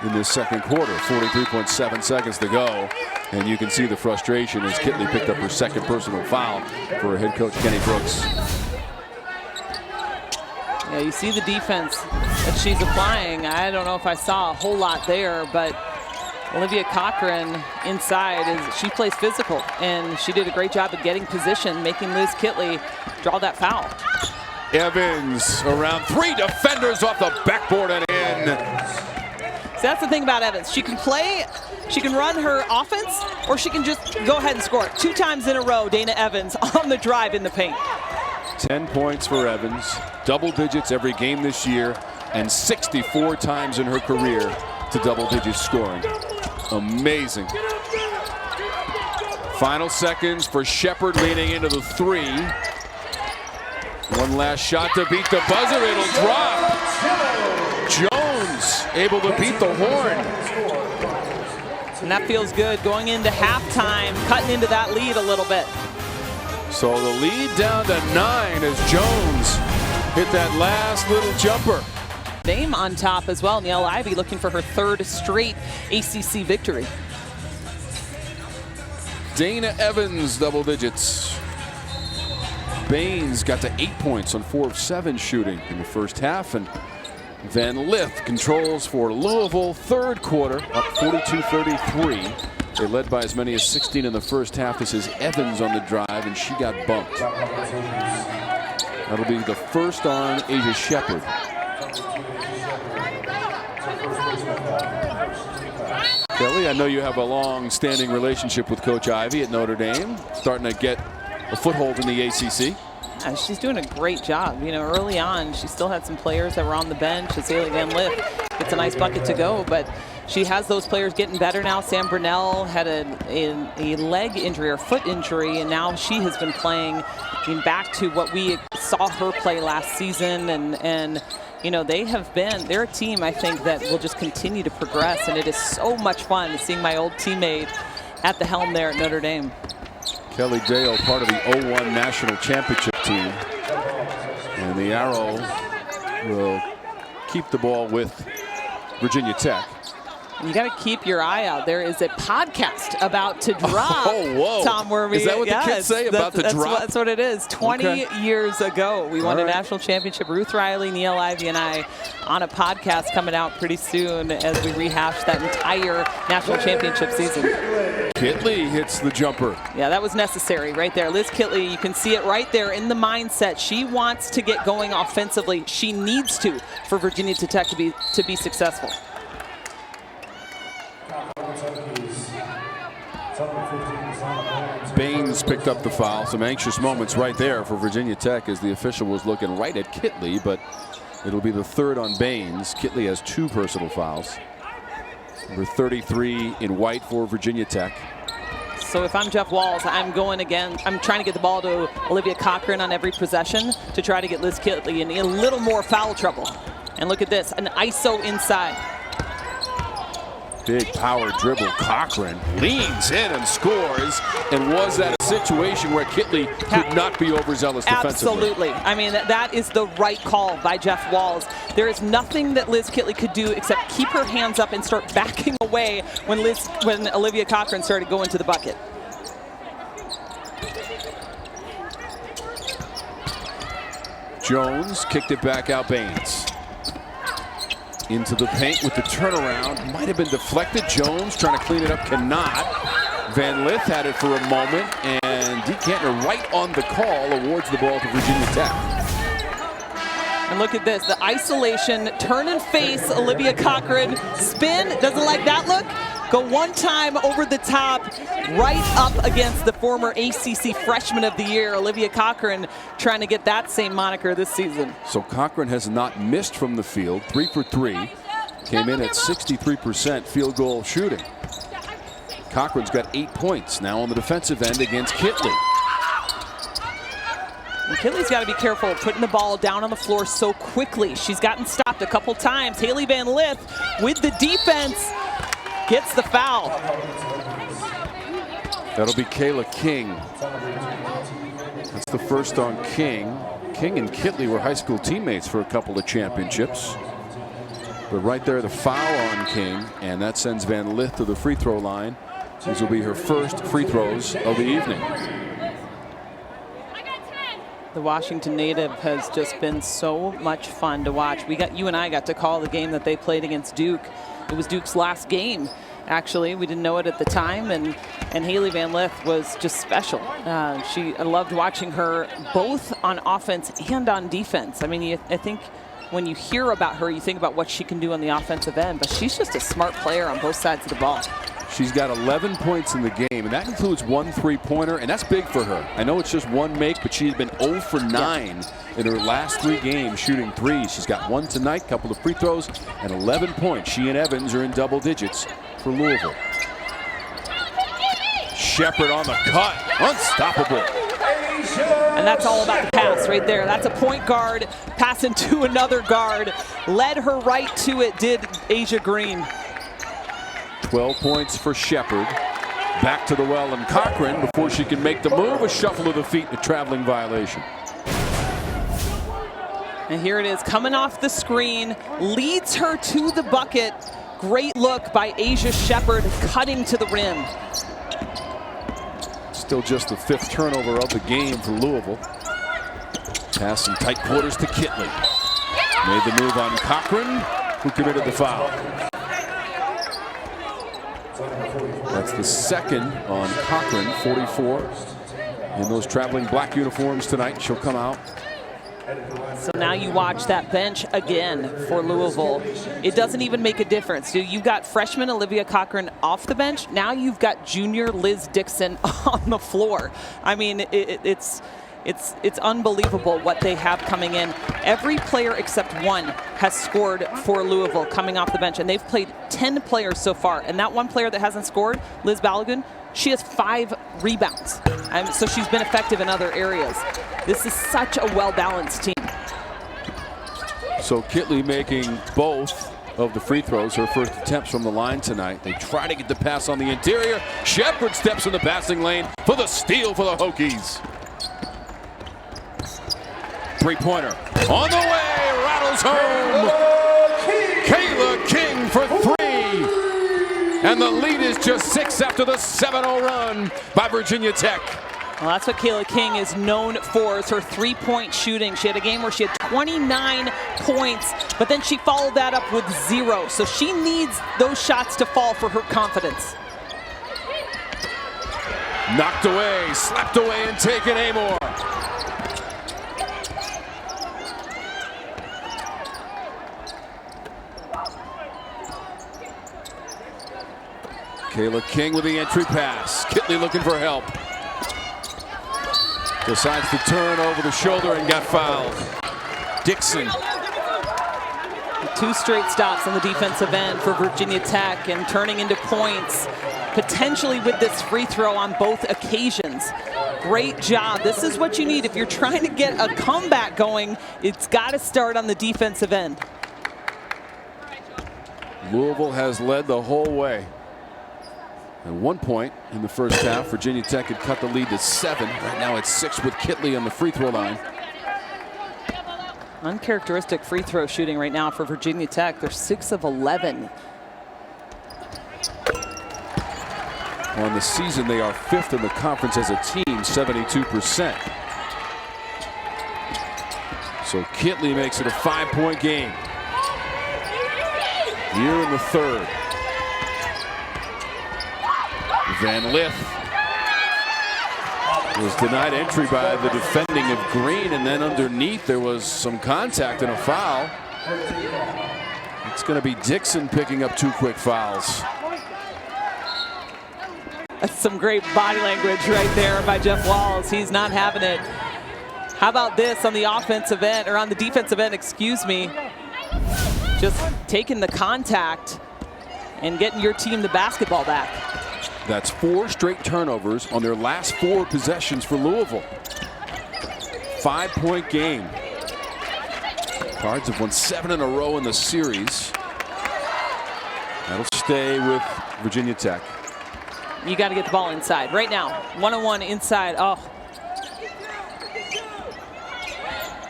in this second quarter. 43.7 seconds to go. And you can see the frustration as Kitley picked up her second personal foul for her head coach, Kenny Brooks. Yeah, you see the defense that she's applying. I don't know if I saw a whole lot there, but Olivia Cochran inside, she plays physical, and she did a great job of getting position, making Liz Kitley draw that foul. Evans around 3 defenders off the backboard and in. So that's the thing about Evans. She can play, she can run her offense, or she can just go ahead and score. 2 times in a row, Dana Evans on the drive in the paint. 10 points for Evans, double digits every game this year, and 64 times in her career to double digits scoring. Amazing. Final seconds for Shepard leading into the 3. One last shot to beat the buzzer. It'll drop. Jones able to beat the horn. And that feels good going into halftime, cutting into that lead a little bit. So the lead down to 9 as Jones hit that last little jumper. Dame on top as well. Niele Ivey looking for her 3rd straight ACC victory. Dana Evans double digits. Baines got to 8 points on 4 of 7 shooting in the first half, and Van Lith controls for Louisville. Third quarter up 42-33. They led by as many as 16 in the first half. This is Evans on the drive, and she got bumped. That'll be the first on Asia Shepard. Kelly, I know you have a long-standing relationship with Coach Ivey at Notre Dame, starting to get a foothold in the ACC. Yeah, she's doing a great job. You know, early on, she still had some players that were on the bench. Azalea Van Lith gets a nice bucket to go, but she has those players getting better now. Sam Brunell had a leg injury or foot injury, and now she has been playing back to what we saw her play last season. And you know, they're a team, I think, that will just continue to progress, and it is so much fun seeing my old teammate at the helm there at Notre Dame. Kelly Dale, part of the 01 National Championship team. And the Arrow will keep the ball with Virginia Tech. You got to keep your eye out. There is a podcast about to drop. Oh, whoa. Tom Wormy. Is that what the kids say about the drop? That's what it is. 20 years ago, we won a national championship. Ruth Riley, Niele Ivey, and I on a podcast coming out pretty soon as we rehash that entire national championship season. Kitley hits the jumper. Yeah, that was necessary right there. Liz Kitley, you can see it right there in the mindset. She wants to get going offensively. She needs to for Virginia Tech to be successful. Baines picked up the foul. Some anxious moments right there for Virginia Tech as the official was looking right at Kitley, but it'll be the 3rd on Baines. Kitley has 2 personal fouls. Number 33 in white for Virginia Tech. So if I'm Jeff Walz, I'm going again. I'm trying to get the ball to Olivia Cochran on every possession to try to get Liz Kitley in a little more foul trouble. And look at this, an ISO inside. Big power dribble. Cochran leans in and scores. And was that a situation where Kitley could not be overzealous defensively? Absolutely. I mean, that is the right call by Jeff Walz. There is nothing that Liz Kitley could do except keep her hands up and start backing away when Olivia Cochran started going to the bucket. Jones kicked it back out. Baines into the paint with the turnaround. Might have been deflected. Jones trying to clean it up, cannot. Van Lith had it for a moment, and Dee Kantner right on the call awards the ball to Virginia Tech. And look at this, the isolation, turn and face Olivia Cochran, spin, doesn't like that look. Go one time over the top, right up against the former ACC Freshman of the Year, Olivia Cochran, trying to get that same moniker this season. So Cochran has not missed from the field, 3 for 3. Came in at 63% field goal shooting. Cochran's got 8 points now on the defensive end against Kitley. And Kitley's got to be careful putting the ball down on the floor so quickly. She's gotten stopped a couple times. Haley Van Lith with the defense gets the foul. That'll be Kayla King. That's the first on King. King and Kitley were high school teammates for a couple of championships. But right there, the foul on King, and that sends Van Lith to the free throw line. These will be her first free throws of the evening. The Washington native has just been so much fun to watch. You and I got to call the game that they played against Duke. It was Duke's last game, actually. We didn't know it at the time, and Haley Van Lith was just special. I loved watching her both on offense and on defense. I mean, I think when you hear about her, you think about what she can do on the offensive end, but she's just a smart player on both sides of the ball. She's got 11 points in the game, and that includes 1 3-pointer, and that's big for her. I know it's just 1 make, but she's been 0 for 9 in her last 3 games shooting threes. She's got 1 tonight, couple of free throws, and 11 points. She and Evans are in double digits for Louisville. Shepard on the cut, unstoppable. And that's all about the pass right there. That's a point guard passing to another guard. Led her right to it, did Asia Green. 12 points for Shepard. Back to the well and Cochran before she can make the move. A shuffle of the feet, a traveling violation. And here it is, coming off the screen, leads her to the bucket. Great look by Asia Shepard, cutting to the rim. Still just the 5th turnover of the game for Louisville. Pass in tight quarters to Kitley. Made the move on Cochran, who committed the foul. That's the 2nd on Cochran, 44. In those traveling black uniforms tonight, she'll come out. So now you watch that bench again for Louisville. It doesn't even make a difference. You've got freshman Olivia Cochran off the bench. Now you've got junior Liz Dixon on the floor. I mean, it's unbelievable what they have coming in. Every player except one has scored for Louisville coming off the bench, and they've played 10 players so far. And that one player that hasn't scored, Liz Balogun, she has 5 rebounds. So she's been effective in other areas. This is such a well-balanced team. So Kitley making both of the free throws, her first attempts from the line tonight. They try to get the pass on the interior. Shepard steps in the passing lane for the steal for the Hokies. 3-pointer on the way, rattles home. Kayla King for 3. And the lead is just 6 after the 7-0 run by Virginia Tech. Well, that's what Kayla King is known for, is her 3-point shooting. She had a game where she had 29 points, but then she followed that up with 0. So she needs those shots to fall for her confidence. Knocked away, slapped away, and taken Amor. Kayla King with the entry pass. Kitley looking for help. Decides to turn over the shoulder and got fouled. Dixon. 2 straight stops on the defensive end for Virginia Tech and turning into points. potentially with this free throw on both occasions. Great job. This is what you need. If you're trying to get a comeback going, it's got to start on the defensive end. Louisville has led the whole way. At one point in the first half, Virginia Tech had cut the lead to 7. Right now it's 6 with Kitley on the free throw line. Uncharacteristic free throw shooting right now for Virginia Tech. They're 6 of 11. On the season, they are 5th in the conference as a team, 72%. So Kitley makes it a 5-point game. Here in the third. Van Lith was denied entry by the defending of Green, and then underneath there was some contact and a foul. It's going to be Dixon picking up 2 quick fouls. That's some great body language right there by Jeff Walz. He's not having it. How about this on the offensive end, or on the defensive end, excuse me. Just taking the contact and getting your team the basketball back. That's 4 straight turnovers on their last 4 possessions for Louisville. 5-point game. Cards have won 7 in a row in the series. That'll stay with Virginia Tech. You got to get the ball inside right now. 1-on-1 inside. Oh.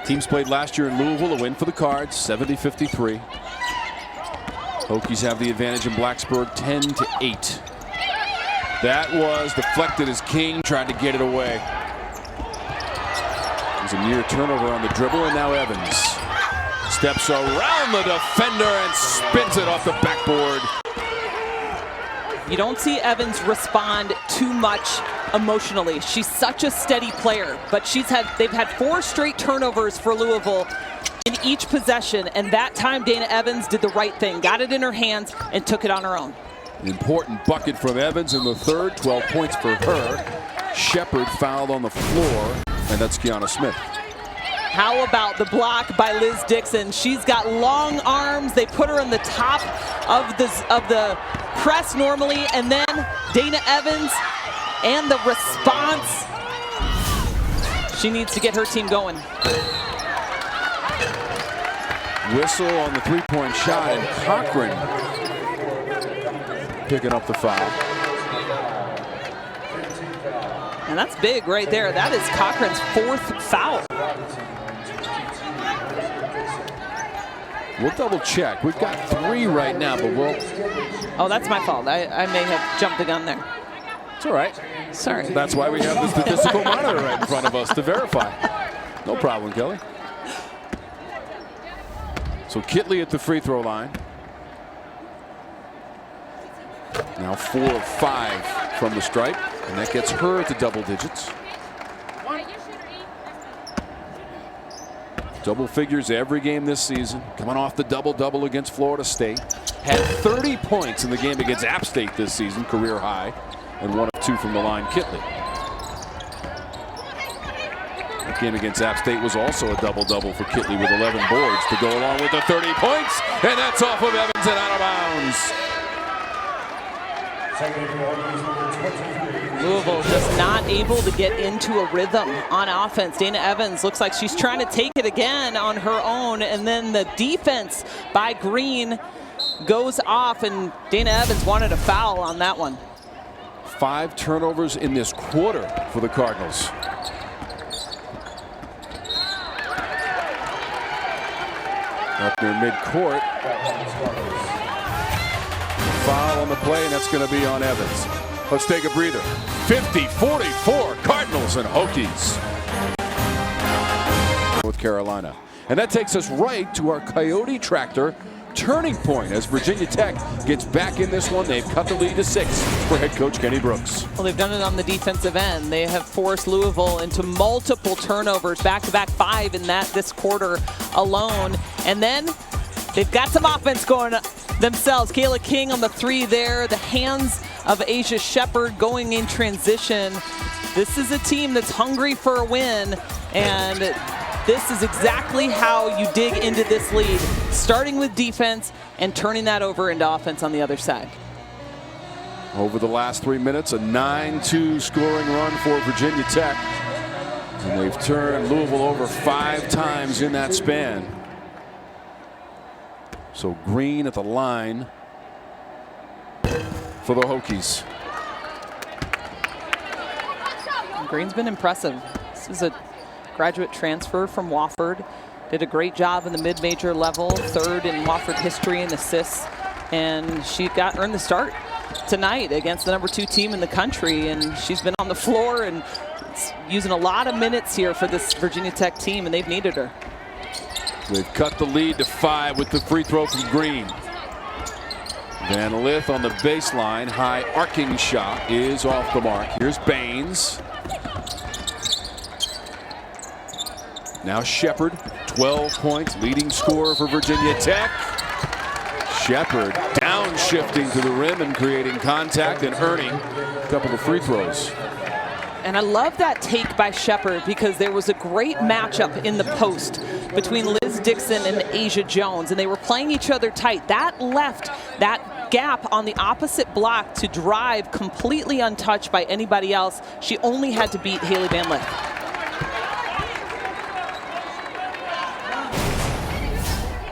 Teams played last year in Louisville, a win for the Cards, 70-53. Hokies have the advantage in Blacksburg, 10-8. That was deflected as King tried to get it away. There's a near turnover on the dribble, and now Evans steps around the defender and spins it off the backboard. You don't see Evans respond too much emotionally. She's such a steady player, but they've had 4 straight turnovers for Louisville in each possession, and that time Dana Evans did the right thing, got it in her hands and took it on her own. An important bucket from Evans in the third, 12 points for her. Shepard fouled on the floor, and that's Kiana Smith. How about the block by Liz Dixon? She's got long arms. They put her on the top of the press normally, and then Dana Evans and the response. She needs to get her team going. Whistle on the 3-point shot, and Cochran picking up the foul. And that's big right there. That is Cochran's 4th foul. We'll double check. We've got 3 right now, but we'll... Oh, that's my fault. I may have jumped the gun there. It's all right. Sorry. That's why we have the statistical monitor right in front of us to verify. No problem, Kelly. So Kitley at the free throw line. Now 4 of 5 from the stripe, and that gets her to double digits. Double figures every game this season. Coming off the double-double against Florida State. Had 30 points in the game against App State this season, career high. And 1 of 2 from the line, Kitley. That game against App State was also a double-double for Kitley with 11 boards to go along with the 30 points. And that's off of Evans and out of bounds. Louisville just not able to get into a rhythm on offense. Dana Evans looks like she's trying to take it again on her own, and then the defense by Green goes off, and Dana Evans wanted a foul on that one. 5 turnovers in this quarter for the Cardinals. Up near midcourt. Foul on the play, and that's going to be on Evans. Let's take a breather. 50-44, Cardinals and Hokies. North Carolina. And that takes us right to our Coyote Tractor turning point as Virginia Tech gets back in this one. They've cut the lead to 6 for head coach Kenny Brooks. Well, they've done it on the defensive end. They have forced Louisville into multiple turnovers, back-to-back 5 in this quarter alone. And then they've got some offense going themselves. Kayla King on the 3 there. The hands of Asia Shepard going in transition. This is a team that's hungry for a win, and this is exactly how you dig into this lead, starting with defense and turning that over into offense on the other side. over the last 3 minutes. A 9-2 scoring run for Virginia Tech. And they've turned Louisville over 5 times in that span. So Green at the line for the Hokies. Green's been impressive. This is a graduate transfer from Wofford. Did a great job in the mid-major level, 3rd in Wofford history in assists, and she earned the start tonight against the number 2 team in the country, and she's been on the floor and using a lot of minutes here for this Virginia Tech team, and they've needed her. They've cut the lead to 5 with the free throw from Green. Van Lith on the baseline, high arcing shot is off the mark. Here's Baines. Now Shepard, 12 points, leading scorer for Virginia Tech. Shepard downshifting to the rim and creating contact and earning a couple of free throws. And I love that take by Shepard because there was a great matchup in the post between Liz Dixon and Asia Jones, and they were playing each other tight. That left that gap on the opposite block to drive completely untouched by anybody else. She only had to beat Haley Van Lith.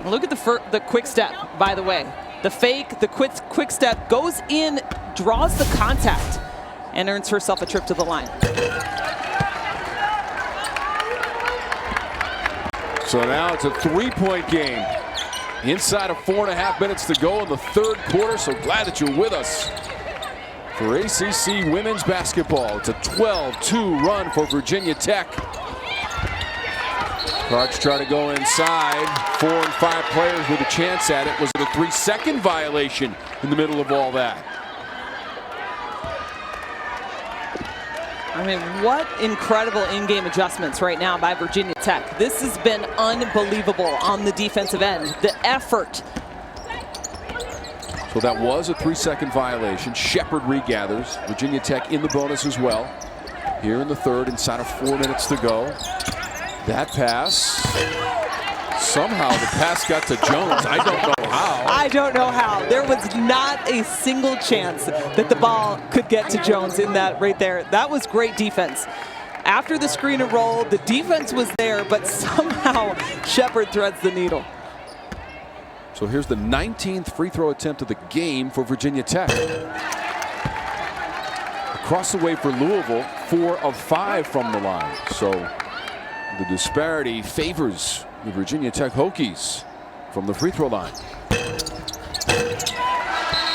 Look at the quick step, by the way. The fake, the quick step, goes in, draws the contact, and earns herself a trip to the line. So now it's a 3-point game. Inside of 4.5 minutes to go in the 3rd quarter. So glad that you're with us for ACC women's basketball. It's a 12-2 run for Virginia Tech. Cards try to go inside. 4 and 5 players with a chance at it. Was it a 3-second violation in the middle of all that? I mean, what incredible in-game adjustments right now by Virginia Tech. This has been unbelievable on the defensive end. The effort. So that was a 3-second violation. Shepard regathers. Virginia Tech in the bonus as well. Here in the 3rd, inside of 4 minutes to go. That pass. Somehow the pass got to Jones. I don't know how. I don't know how. There was not a single chance that the ball could get to Jones in that right there. That was great defense. After the screen and roll, the defense was there, but somehow Shepard threads the needle. So here's the 19th free throw attempt of the game for Virginia Tech. Across the way for Louisville, 4 of 5 from the line. So the disparity favors the Virginia Tech Hokies from the free throw line.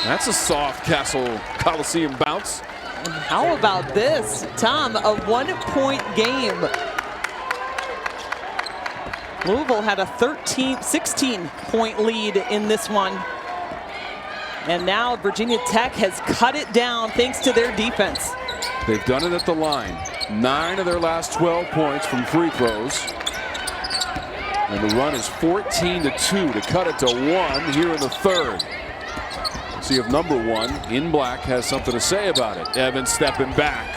That's a soft Castle Coliseum bounce. And how about this, Tom? A 1-point game. Louisville had a 16-point lead in this one. And now Virginia Tech has cut it down thanks to their defense. They've done it at the line. 9 of their last 12 points from free throws. And the run is 14-2 to cut it to 1 here in the 3rd. Let's see if number 1 in black has something to say about it. Evans stepping back.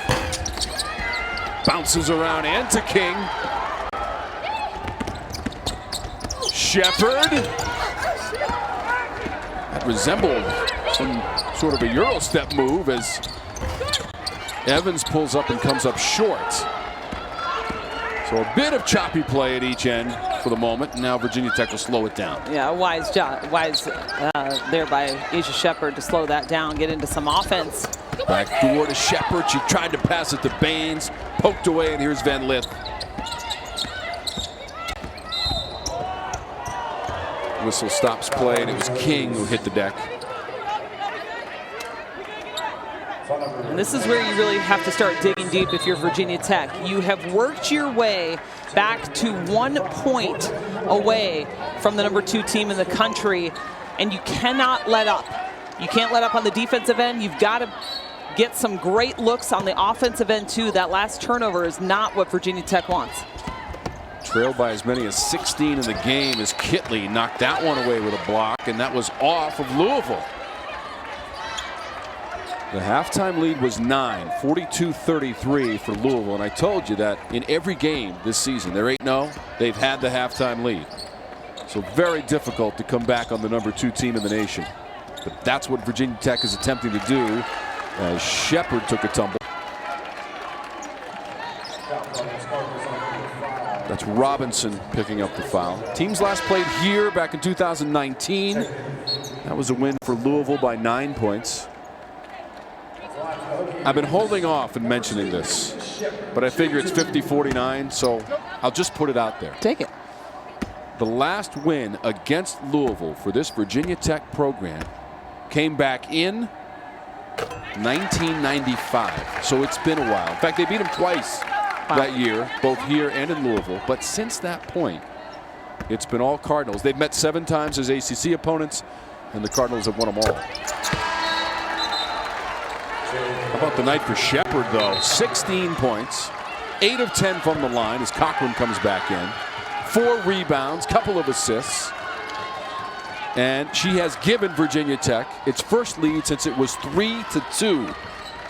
Bounces around and to King. Shepard. That resembled some sort of a Euro step move as Evans pulls up and comes up short. So a bit of choppy play at each end for the moment. Now Virginia Tech will slow it down. Yeah, wise job, there by Asia Shepard to slow that down, get into some offense. Back door to Shepard. She tried to pass it to Baines, poked away, and here's Van Lith. Whistle stops play, and it was King who hit the deck. And this is where you really have to start digging deep if you're Virginia Tech. You have worked your way back to 1 point away from the number 2 team in the country, and you cannot let up. You can't let up on the defensive end. You've got to get some great looks on the offensive end too. That last turnover is not what Virginia Tech wants. Trailed by as many as 16 in the game as Kitley knocked that one away with a block, and that was off of Louisville. The halftime lead was 9, 42-33 for Louisville, and I told you that in every game this season, they're 8-0, they've had the halftime lead. So very difficult to come back on the number 2 team in the nation. But that's what Virginia Tech is attempting to do as Shepard took a tumble. That's Robinson picking up the foul. Teams last played here back in 2019. That was a win for Louisville by 9 points. I've been holding off and mentioning this, but I figure it's 50-49, so I'll just put it out there. Take it. The last win against Louisville for this Virginia Tech program came back in 1995, so it's been a while. In fact, they beat them twice that year, both here and in Louisville. But since that point, it's been all Cardinals. They've met 7 times as ACC opponents, and the Cardinals have won them all. How about the night for Shepard, though? 16 points, 8 of 10 from the line as Cochran comes back in. 4 rebounds, couple of assists. And she has given Virginia Tech its first lead since it was 3-2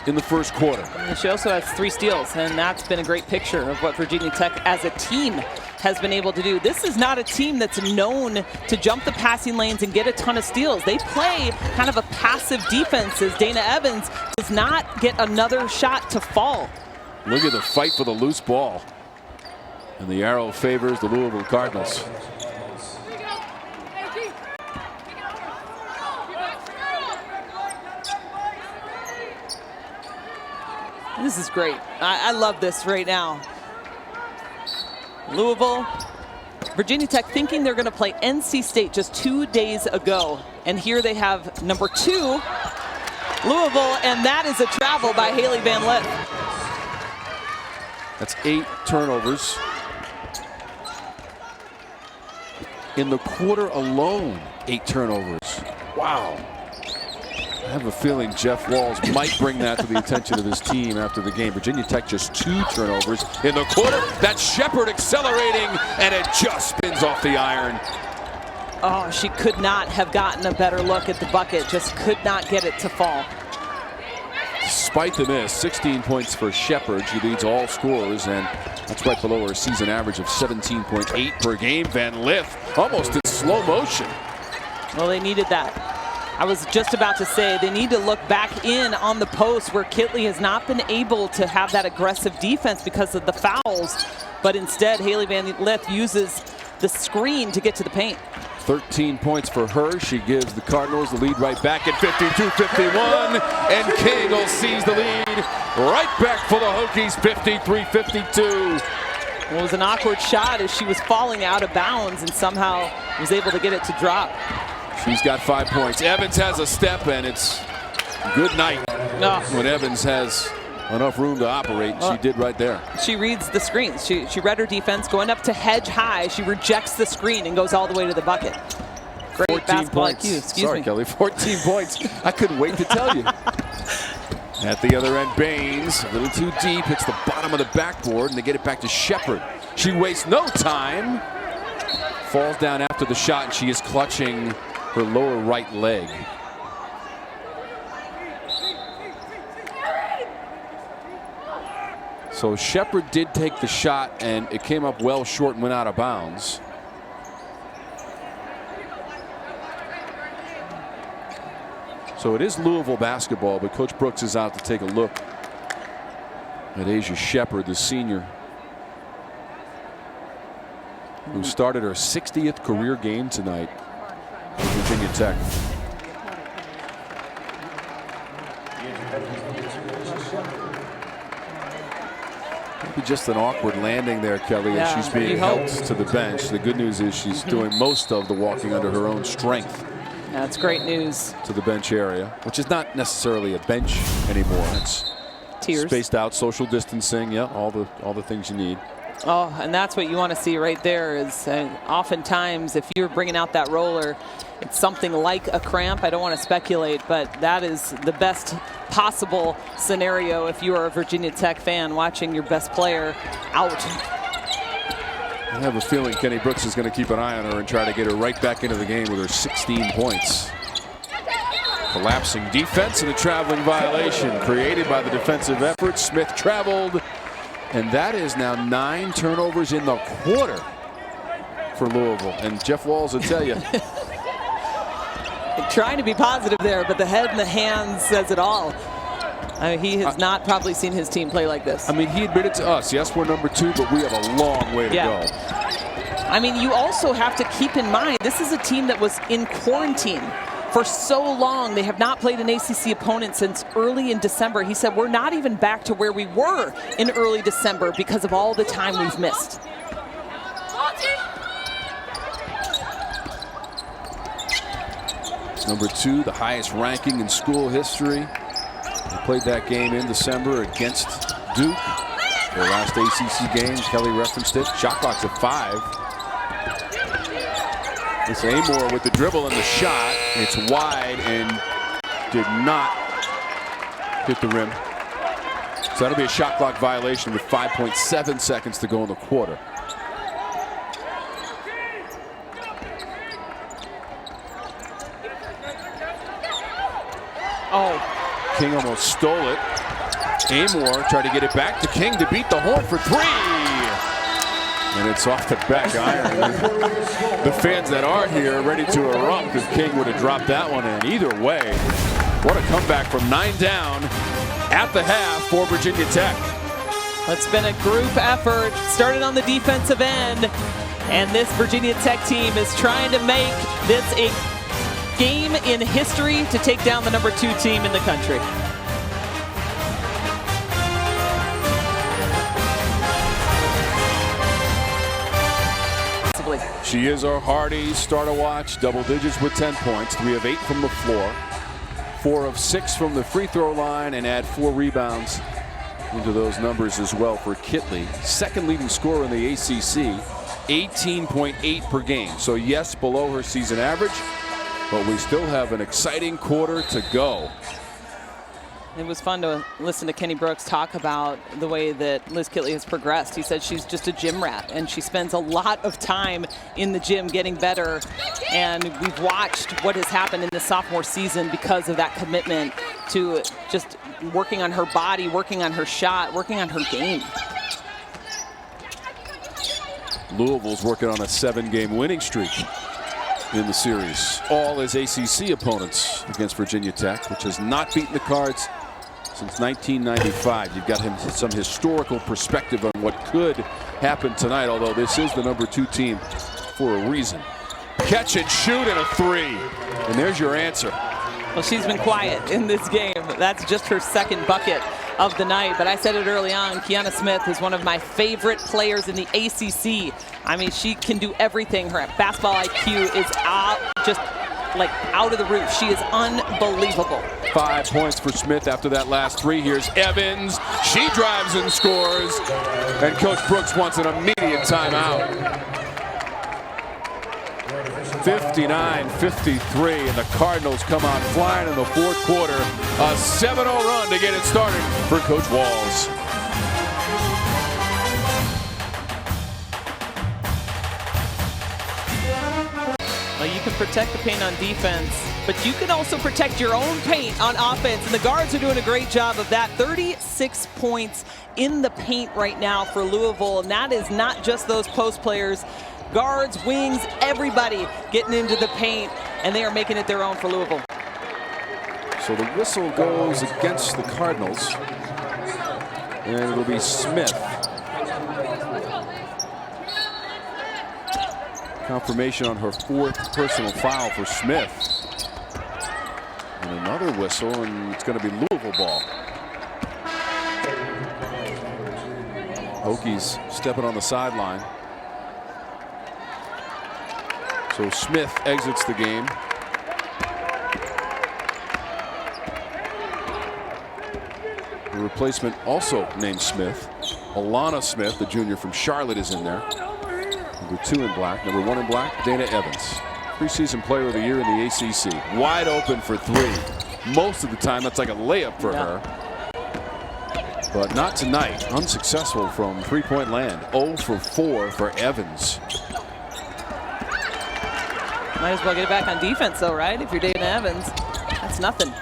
in the first quarter. And she also has 3 steals, and that's been a great picture of what Virginia Tech as a team has been able to do. This is not a team that's known to jump the passing lanes and get a ton of steals. They play kind of a passive defense as Dana Evans does not get another shot to fall. Look at the fight for the loose ball. And the arrow favors the Louisville Cardinals. This is great. I love this right now. Louisville, Virginia Tech thinking they're going to play NC State just 2 days ago. And here they have number 2, Louisville, and that is a travel by Haley Van Lith. That's 8 turnovers. In the quarter alone, 8 turnovers. Wow. I have a feeling Jeff Walz might bring that to the attention of his team after the game. Virginia Tech just 2 turnovers in the quarter. That's Shepard accelerating, and it just spins off the iron. Oh, she could not have gotten a better look at the bucket. Just could not get it to fall. Despite the miss, 16 points for Shepard. She leads all scorers, and that's right below her season average of 17.8 per game. Van Lith almost in slow motion. Well, they needed that. I was just about to say they need to look back in on the post where Kitley has not been able to have that aggressive defense because of the fouls, but instead Haley Van Lith uses the screen to get to the paint. 13 points for her. She gives the Cardinals the lead right back at 52-51, and King will seize the lead right back for the Hokies, 53-52. Well, it was an awkward shot as she was falling out of bounds and somehow was able to get it to drop. She's got 5 points. Evans has a step, and it's good night when Evans has enough room to operate. She did right there. She reads the screens. She read her defense going up to hedge high. She rejects the screen and goes all the way to the bucket. Great basketball IQ. Excuse me. Kelly, 14 points. I couldn't wait to tell you. At the other end, Baines, a little too deep, hits the bottom of the backboard, and they get it back to Shepard. She wastes no time. Falls down after the shot, and she is clutching her lower right leg. So Shepard did take the shot, and it came up well short and went out of bounds. So it is Louisville basketball, but Coach Brooks is out to take a look at Asia Shepard, the senior, who started her 60th career game tonight for Virginia Tech. Maybe just an awkward landing there, Kelly, as she's being helped to the bench. The good news is she's doing most of the walking under her own strength. That's great news. To the bench area, which is not necessarily a bench anymore. It's tiers, spaced out, social distancing, all the things you need. Oh, and that's what you want to see right there is oftentimes if you're bringing out that roller, it's something like a cramp. I don't want to speculate, but that is the best possible scenario if you are a Virginia Tech fan watching your best player out. I have a feeling Kenny Brooks is going to keep an eye on her and try to get her right back into the game with her 16 points. Collapsing defense and a traveling violation created by the defensive effort. Smith traveled. And that is now 9 turnovers in the quarter for Louisville. And Jeff Walz will tell you. Trying to be positive there, but the head and the hands says it all. He has not probably seen his team play like this. I mean, he admitted to us, yes, we're number 2, but we have a long way to go. I mean, you also have to keep in mind, this is a team that was in quarantine for so long. They have not played an ACC opponent since early in December. He said, we're not even back to where we were in early December because of all the time we've missed. Number 2, the highest ranking in school history. They played that game in December against Duke. Their last ACC game, Kelly referenced it. Shot clock's at 5. It's Amor with the dribble and the shot. It's wide and did not hit the rim. So that'll be a shot clock violation with 5.7 seconds to go in the quarter. Oh, King almost stole it. Amor tried to get it back to King to beat the horn for 3. And it's off the back iron. The fans that are here are ready to erupt if King would have dropped that one in. Either way, what a comeback from 9 down at the half for Virginia Tech. It's been a group effort. Started on the defensive end. And this Virginia Tech team is trying to make this a game in history to take down the number 2 team in the country. She is our hardy starter watch, double digits with 10 points. 3 of 8 from the floor, 4 of 6 from the free throw line, and add 4 rebounds into those numbers as well for Kitley. Second leading scorer in the ACC, 18.8 per game. So yes, below her season average, but we still have an exciting quarter to go. It was fun to listen to Kenny Brooks talk about the way that Liz Kitley has progressed. He said she's just a gym rat, and she spends a lot of time in the gym getting better. And we've watched what has happened in the sophomore season because of that commitment to just working on her body, working on her shot, working on her game. Louisville's working on a 7-game winning streak in the series. All as ACC opponents against Virginia Tech, which has not beaten the Cards since 1995. You've got some historical perspective on what could happen tonight, although this is the number 2 team for a reason. Catch and shoot and a 3. And there's your answer. Well, she's been quiet in this game. That's just her second bucket of the night. But I said it early on, Kiana Smith is one of my favorite players in the ACC. I mean, she can do everything. Her basketball IQ is out of the roof. She is unbelievable. 5 points for Smith after that last 3. Here's Evans. She drives and scores. And Coach Brooks wants an immediate timeout. 59-53, and the Cardinals come out flying in the fourth quarter. A 7-0 run to get it started for Coach Walls. Well, you can protect the paint on defense, but you can also protect your own paint on offense, and the guards are doing a great job of that. 36 points in the paint right now for Louisville, and that is not just those post players. Guards, wings, everybody getting into the paint, and they are making it their own for Louisville. So the whistle goes against the Cardinals, and it'll be Smith. Confirmation on her 4th personal foul for Smith. And another whistle, and it's going to be Louisville ball. Hokies stepping on the sideline. So Smith exits the game. The replacement also named Smith. Alana Smith, the junior from Charlotte, is in there. Number 2 in black. Number 1 in black, Dana Evans. Preseason player of the year in the ACC. Wide open for 3. Most of the time, that's like a layup for her. But not tonight. Unsuccessful from 3-point land. 0 for 4 for Evans. Might as well get it back on defense, though, right? If you're Dana Evans, that's nothing.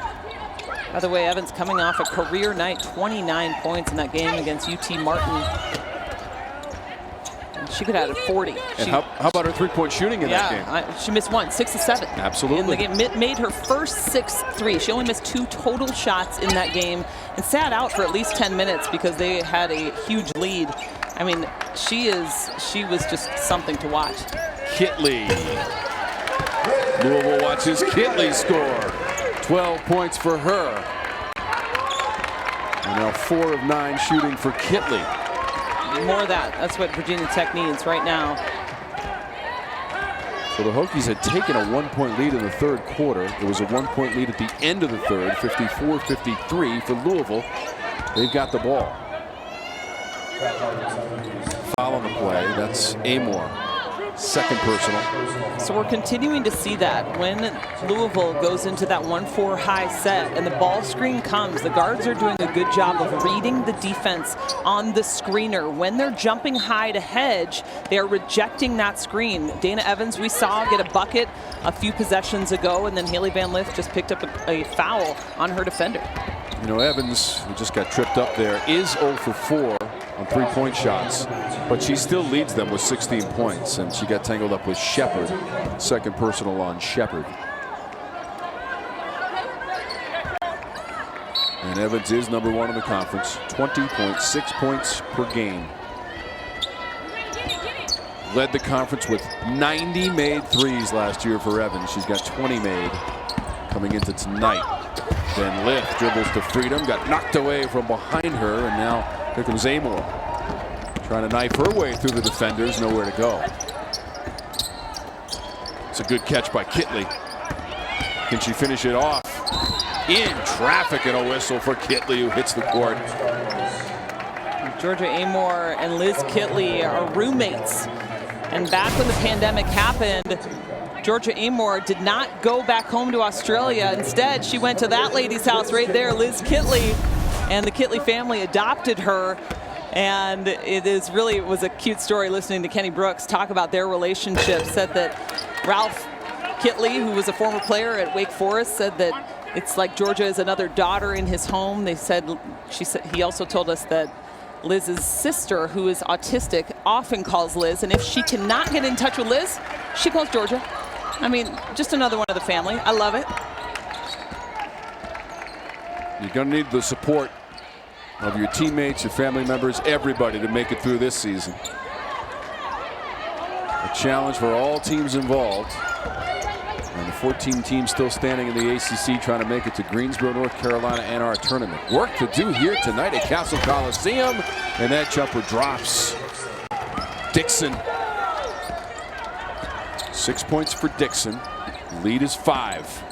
By the way, Evans coming off a career night, 29 points in that game against UT Martin. And she could have had 40. And how about her three-point shooting in that game? She missed 1, 6 of 7. Absolutely. In the game, made her first 6 threes. She only missed 2 total shots in that game and sat out for at least 10 minutes because they had a huge lead. I mean, she was just something to watch. Kitley. Louisville watches Kitley score. 12 points for her. And now 4 of 9 shooting for Kitley. More of that. That's what Virginia Tech needs right now. So the Hokies had taken a 1-point lead in the third quarter. There was a 1-point lead at the end of the third, 54-53 for Louisville. They've got the ball. Foul on the play. That's Amor. Second personal. So we're continuing to see that when Louisville goes into that 1-4 high set and the ball screen comes, the guards are doing a good job of reading the defense on the screener. When they're jumping high to hedge, they are rejecting that screen. Dana Evans, we saw get a bucket a few possessions ago, and then Haley Van Lith just picked up a foul on her defender. You know, Evans, who just got tripped up there, is 0 for 4 on 3-point shots, but she still leads them with 16 points, and she got tangled up with Shepard. Second personal on Shepard. And Evans is number 1 in the conference, 20.6 points per game. Led the conference with 90 made threes last year for Evans. She's got 20 made coming into tonight. Then Lith dribbles to freedom, got knocked away from behind her, and now here comes Amor. Trying to knife her way through the defenders, nowhere to go. It's a good catch by Kitley. Can she finish it off? In traffic and a whistle for Kitley, who hits the court. Georgia Amor and Liz Kitley are roommates. And back when the pandemic happened, Georgia Amor did not go back home to Australia. Instead, she went to that lady's house right there, Liz Kitley, and the Kitley family adopted her. And it was a cute story listening to Kenny Brooks talk about their relationship. Said that Ralph Kitley, who was a former player at Wake Forest, said that it's like Georgia is another daughter in his home. He also told us that Liz's sister, who is autistic, often calls Liz, and if she cannot get in touch with Liz, she calls Georgia. I mean, just another one of the family. I love it. You're going to need the support of your teammates, your family members, everybody to make it through this season. A challenge for all teams involved. And the 14 teams still standing in the ACC trying to make it to Greensboro, North Carolina, and our tournament. Work to do here tonight at Castle Coliseum, and that jumper drops. Dixon. 6 points for Dixon. Lead is 5.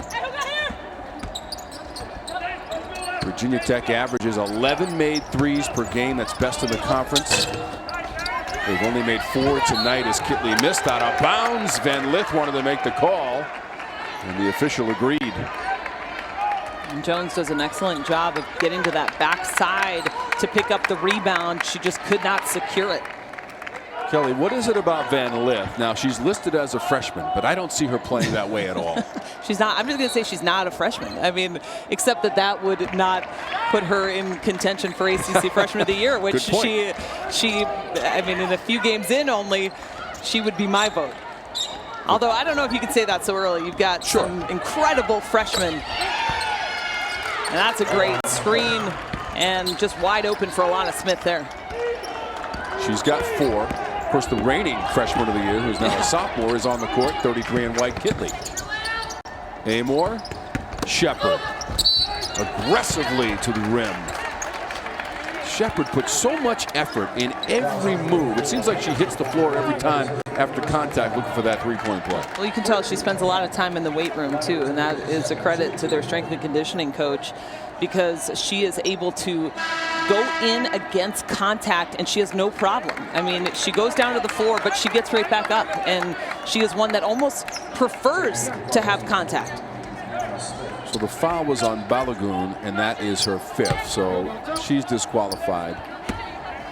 Virginia Tech averages 11 made threes per game. That's best in the conference. They've only made 4 tonight as Kitley missed out of bounds. Van Lith wanted to make the call, and the official agreed. And Jones does an excellent job of getting to that backside to pick up the rebound. She just could not secure it. Kelly, what is it about Van Lith? Now, she's listed as a freshman, but I don't see her playing that way at all. She's not. I'm just going to say she's not a freshman. I mean, except that would not put her in contention for ACC Freshman of the Year, which she, I mean, in a few games in only, she would be my vote. Although I don't know if you could say that so early. You've got some incredible freshmen. And that's a great screen and just wide open for Alana Smith there. She's got 4. Of course, the reigning freshman of the year, who's now a sophomore, is on the court, 33 in white, Kitley. Amor, Shepard, aggressively to the rim. Shepard puts so much effort in every move. It seems like she hits the floor every time after contact looking for that three-point play. Well, you can tell she spends a lot of time in the weight room, too, and that is a credit to their strength and conditioning coach, because she is able to go in against contact, and she has no problem. I mean, she goes down to the floor, but she gets right back up, and she is one that almost prefers to have contact. So the foul was on Balogun, and that is her 5th, so she's disqualified.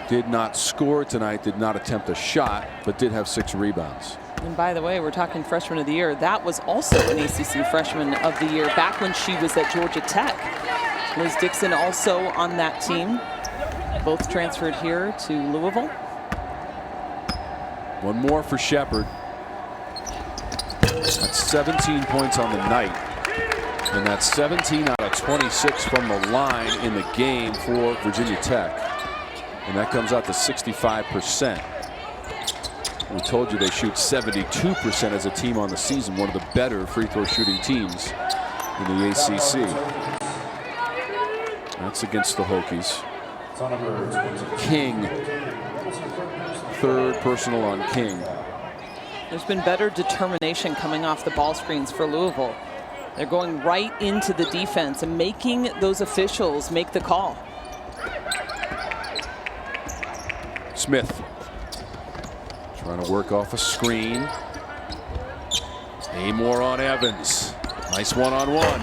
Did not score tonight, did not attempt a shot, but did have 6 rebounds. And by the way, we're talking Freshman of the Year. That was also an ACC Freshman of the Year back when she was at Georgia Tech. Liz Dixon also on that team. Both transferred here to Louisville. One more for Shepherd. That's 17 points on the night. And that's 17 out of 26 from the line in the game for Virginia Tech. And that comes out to 65%. We told you they shoot 72% as a team on the season, one of the better free throw shooting teams in the ACC. That's against the Hokies. King, third personal on King. There's been better determination coming off the ball screens for Louisville. They're going right into the defense and making those officials make the call. Smith trying to work off a screen. Amor on Evans. Nice one-on-one.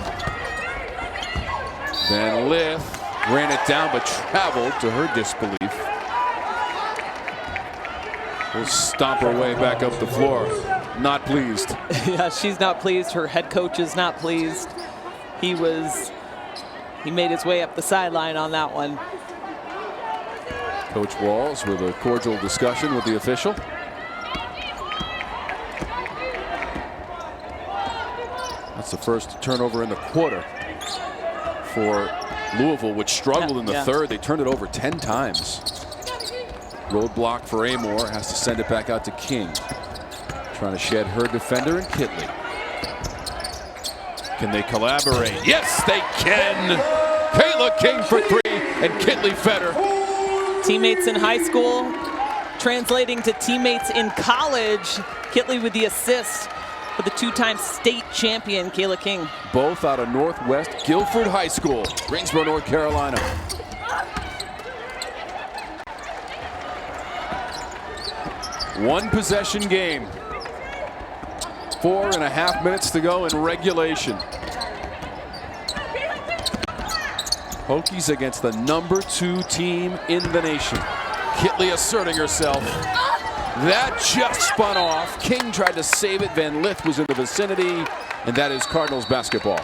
Then Lith ran it down but traveled to her disbelief. We'll stomp her way back up the floor. Not pleased. Yeah, she's not pleased. Her head coach is not pleased. He made his way up the sideline on that one. Coach Walls with a cordial discussion with the official. That's the first turnover in the quarter for Louisville, which struggled in the third. They turned it over 10 times. Roadblock for Amor, has to send it back out to King. Trying to shed her defender and Kitley. Can they collaborate? Yes, they can. Kayla King for three and Kitley Fetter. Teammates in high school translating to teammates in college. Kitley with the assist for the two-time state champion Kayla King. Both out of Northwest Guilford High School, Greensboro, North Carolina. One possession game. 4.5 minutes to go in regulation. Hokies against the #2 team in the nation. Kitley asserting herself. That just spun off. King tried to save it. Van Lith was in the vicinity. And that is Cardinals basketball.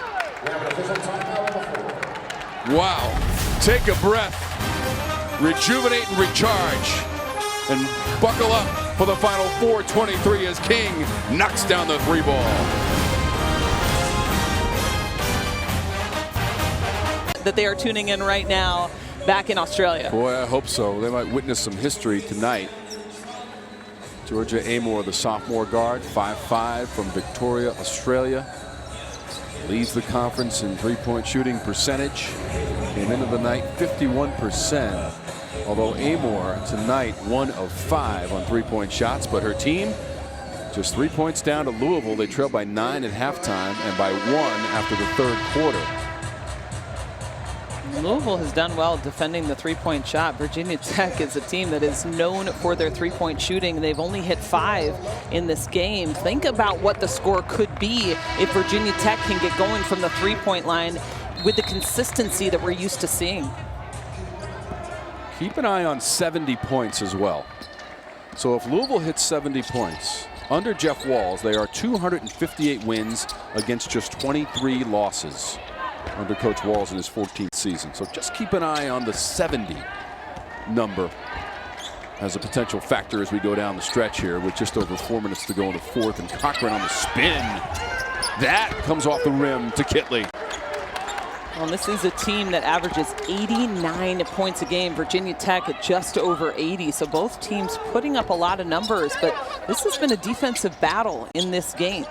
Wow. Take a breath. Rejuvenate and recharge. And buckle up for the final 4:23 as King knocks down the three ball. That they are tuning in right now back in Australia. Boy, I hope so. They might witness some history tonight. Georgia Amor, the sophomore guard, 5'5" from Victoria, Australia. Leads the conference in three-point shooting percentage. Came into the night 51%. Although Amor tonight 1 of 5 on three-point shots, but her team just 3 points down to Louisville. They trailed by 9 at halftime and by 1 after the third quarter. Louisville has done well defending the three-point shot. Virginia Tech is a team that is known for their three-point shooting. They've only hit 5 in this game. Think about what the score could be if Virginia Tech can get going from the three-point line with the consistency that we're used to seeing. Keep an eye on 70 points as well. So if Louisville hits 70 points, under Jeff Walls, they are 258 wins against just 23 losses under Coach Walls in his 14th season. So just keep an eye on the 70 number as a potential factor as we go down the stretch here with just over 4 minutes to go in the fourth. And Cochran on the spin. That comes off the rim to Kitley. Well, this is a team that averages 89 points a game. Virginia Tech at just over 80. So both teams putting up a lot of numbers, but this has been a defensive battle in this game.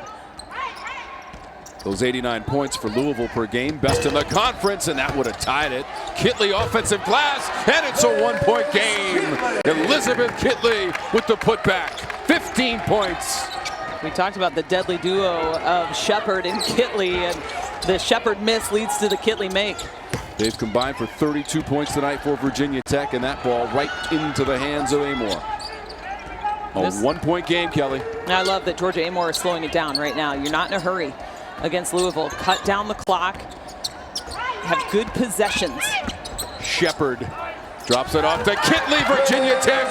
Those 89 points for Louisville per game, best in the conference, and that would have tied it. Kitley offensive glass, and it's a one-point game. Elizabeth Kitley with the putback, 15 points. We talked about the deadly duo of Shepherd and Kitley, and the Shepherd miss leads to the Kitley make. They've combined for 32 points tonight for Virginia Tech, and that ball right into the hands of Amor. A one-point game, Kelly. I love that Georgia Amor is slowing it down right now. You're not in a hurry against Louisville. Cut down the clock. Have good possessions. Shepherd drops it off to Kitley. Virginia Tech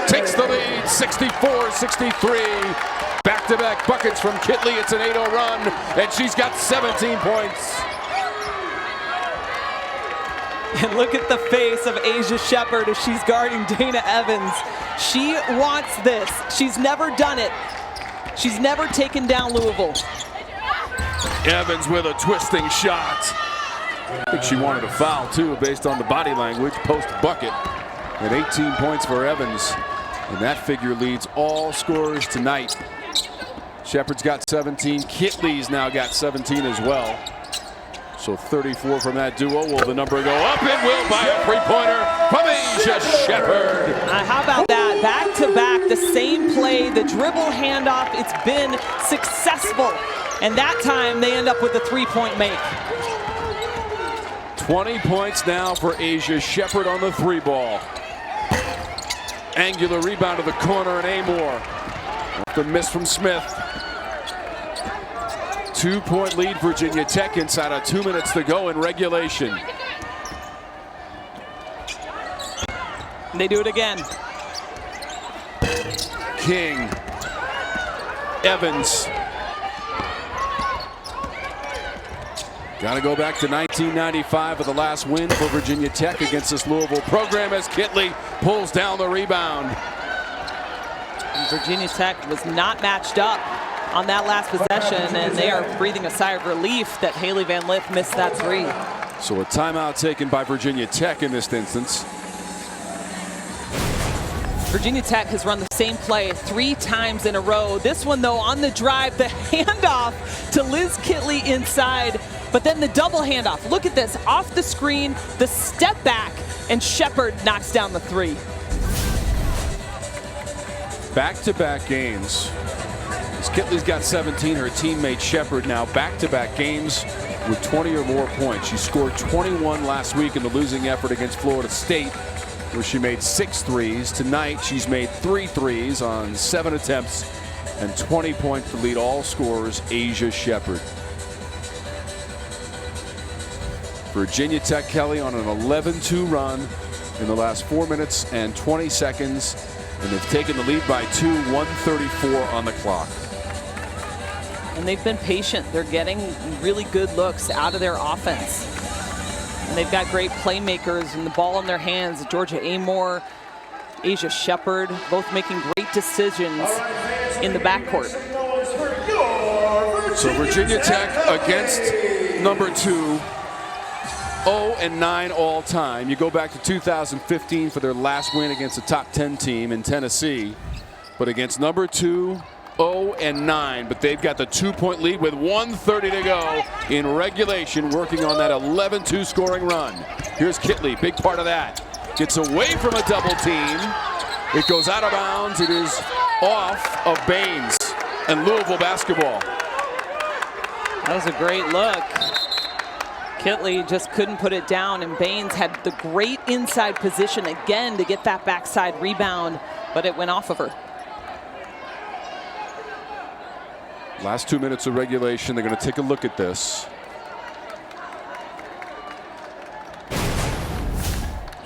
takes the lead, 64-63. Back-to-back buckets from Kitley. It's an 8-0 run, and she's got 17 points. And look at the face of Asia Shepard as she's guarding Dana Evans. She wants this. She's never done it. She's never taken down Louisville. Evans with a twisting shot. I think she wanted a foul too based on the body language. Post bucket. And 18 points for Evans. And that figure leads all scorers tonight. Shepard's got 17. Kitley's now got 17 as well. So 34 from that duo. Will the number go up? It will by a three-pointer from Asia Shepard. How about that? Back to back, the same play, the dribble handoff. It's been successful. And that time they end up with a three-point make. 20 points now for Asia Shepard on the three ball. Angular rebound to the corner and Amore. The miss from Smith. 2-point lead Virginia Tech inside of 2 minutes to go in regulation. They do it again. King. Evans. Got to go back to 1995 for the last win for Virginia Tech against this Louisville program as Kitley pulls down the rebound. And Virginia Tech was not matched up on that last possession, and they are breathing a sigh of relief that Haley Van Lith missed that three. So a timeout taken by Virginia Tech in this instance. Virginia Tech has run the same play 3 times in a row. This one, though, on the drive, the handoff to Liz Kitley inside, but then the double handoff. Look at this, off the screen, the step back, and Shepard knocks down the three. Back-to-back games. As Kitley's got 17, her teammate Shepard now back-to-back games with 20 or more points. She scored 21 last week in the losing effort against Florida State, where she made 6 threes. Tonight, she's made 3 threes on 7 attempts and 20 points to lead all scorers, Asia Shepard. Virginia Tech, Kelly, on an 11-2 run in the last 4 minutes and 20 seconds, and they've taken the lead by 2, 1:34 on the clock. And they've been patient. They're getting really good looks out of their offense. And they've got great playmakers and the ball in their hands. Georgia Amore, Asia Shepard, both making great decisions in the backcourt. So Virginia Tech against number 2, 0-9 all time. You go back to 2015 for their last win against a top 10 team in Tennessee. But against number 2, 0-9, but they've got the 2-point lead with 1:30 to go in regulation, working on that 11-2 scoring run. Here's Kitley, big part of that. Gets away from a double team. It goes out of bounds. It is off of Baines and Louisville basketball. That was a great look. Kitley just couldn't put it down, and Baines had the great inside position again to get that backside rebound, but it went off of her. Last 2 minutes of regulation. They're going to take a look at this.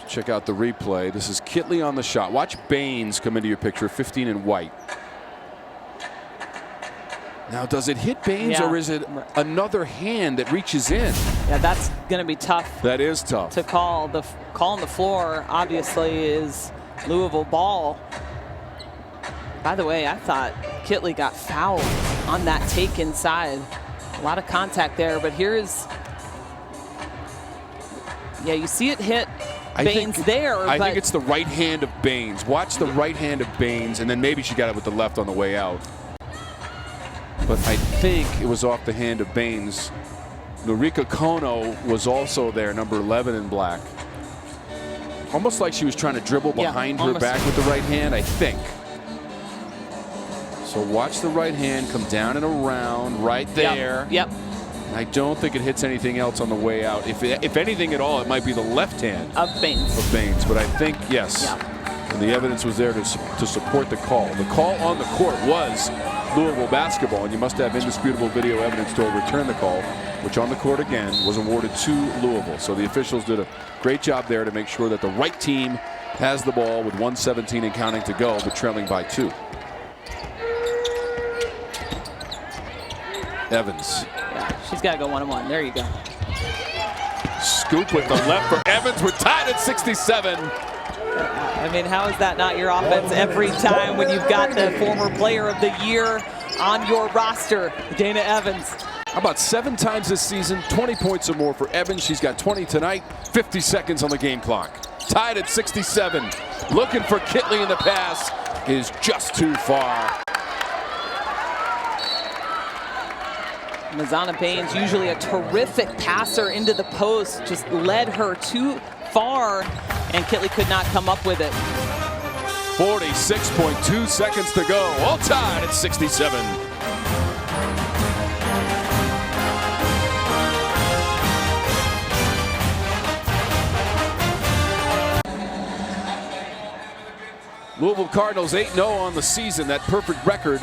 Check out the replay. This is Kitley on the shot. Watch Baines come into your picture, 15 in white. Now, does it hit Baines, or is it another hand that reaches in? Yeah, that's going to be tough. That is tough to call. The call on the floor, obviously, is Louisville ball. By the way, I thought Kitley got fouled on that take inside. A lot of contact there, but here you see it hit Baines there. I think it's the right hand of Baines. Watch the right hand of Baines, and then maybe she got it with the left on the way out. But I think it was off the hand of Baines. Norika Kono was also there, number 11 in black. Almost like she was trying to dribble behind her back with the right hand, I think. So watch the right hand come down and around right there. Yep. I don't think it hits anything else on the way out. If anything at all, it might be the left hand of Baines. But I think, yes. Yeah. And the evidence was there to support the call. The call on the court was Louisville basketball, and you must have indisputable video evidence to overturn the call, which on the court again was awarded to Louisville. So the officials did a great job there to make sure that the right team has the ball with 1:17 and counting to go, but trailing by 2. Evans. Yeah, she's got to go 1-on-1. There you go. scoop with the left for Evans. We're tied at 67. I mean, how is that not your offense every time when you've got the former player of the year on your roster, Dana Evans? How about 7 times this season, 20 points or more for Evans. She's got 20 tonight, 50 seconds on the game clock. Tied at 67. Looking for Kitley in the pass is just too far. Mazzana Baines, usually a terrific passer into the post, just led her too far, and Kitley could not come up with it. 46.2 seconds to go, all tied at 67. Louisville Cardinals 8-0 on the season. That perfect record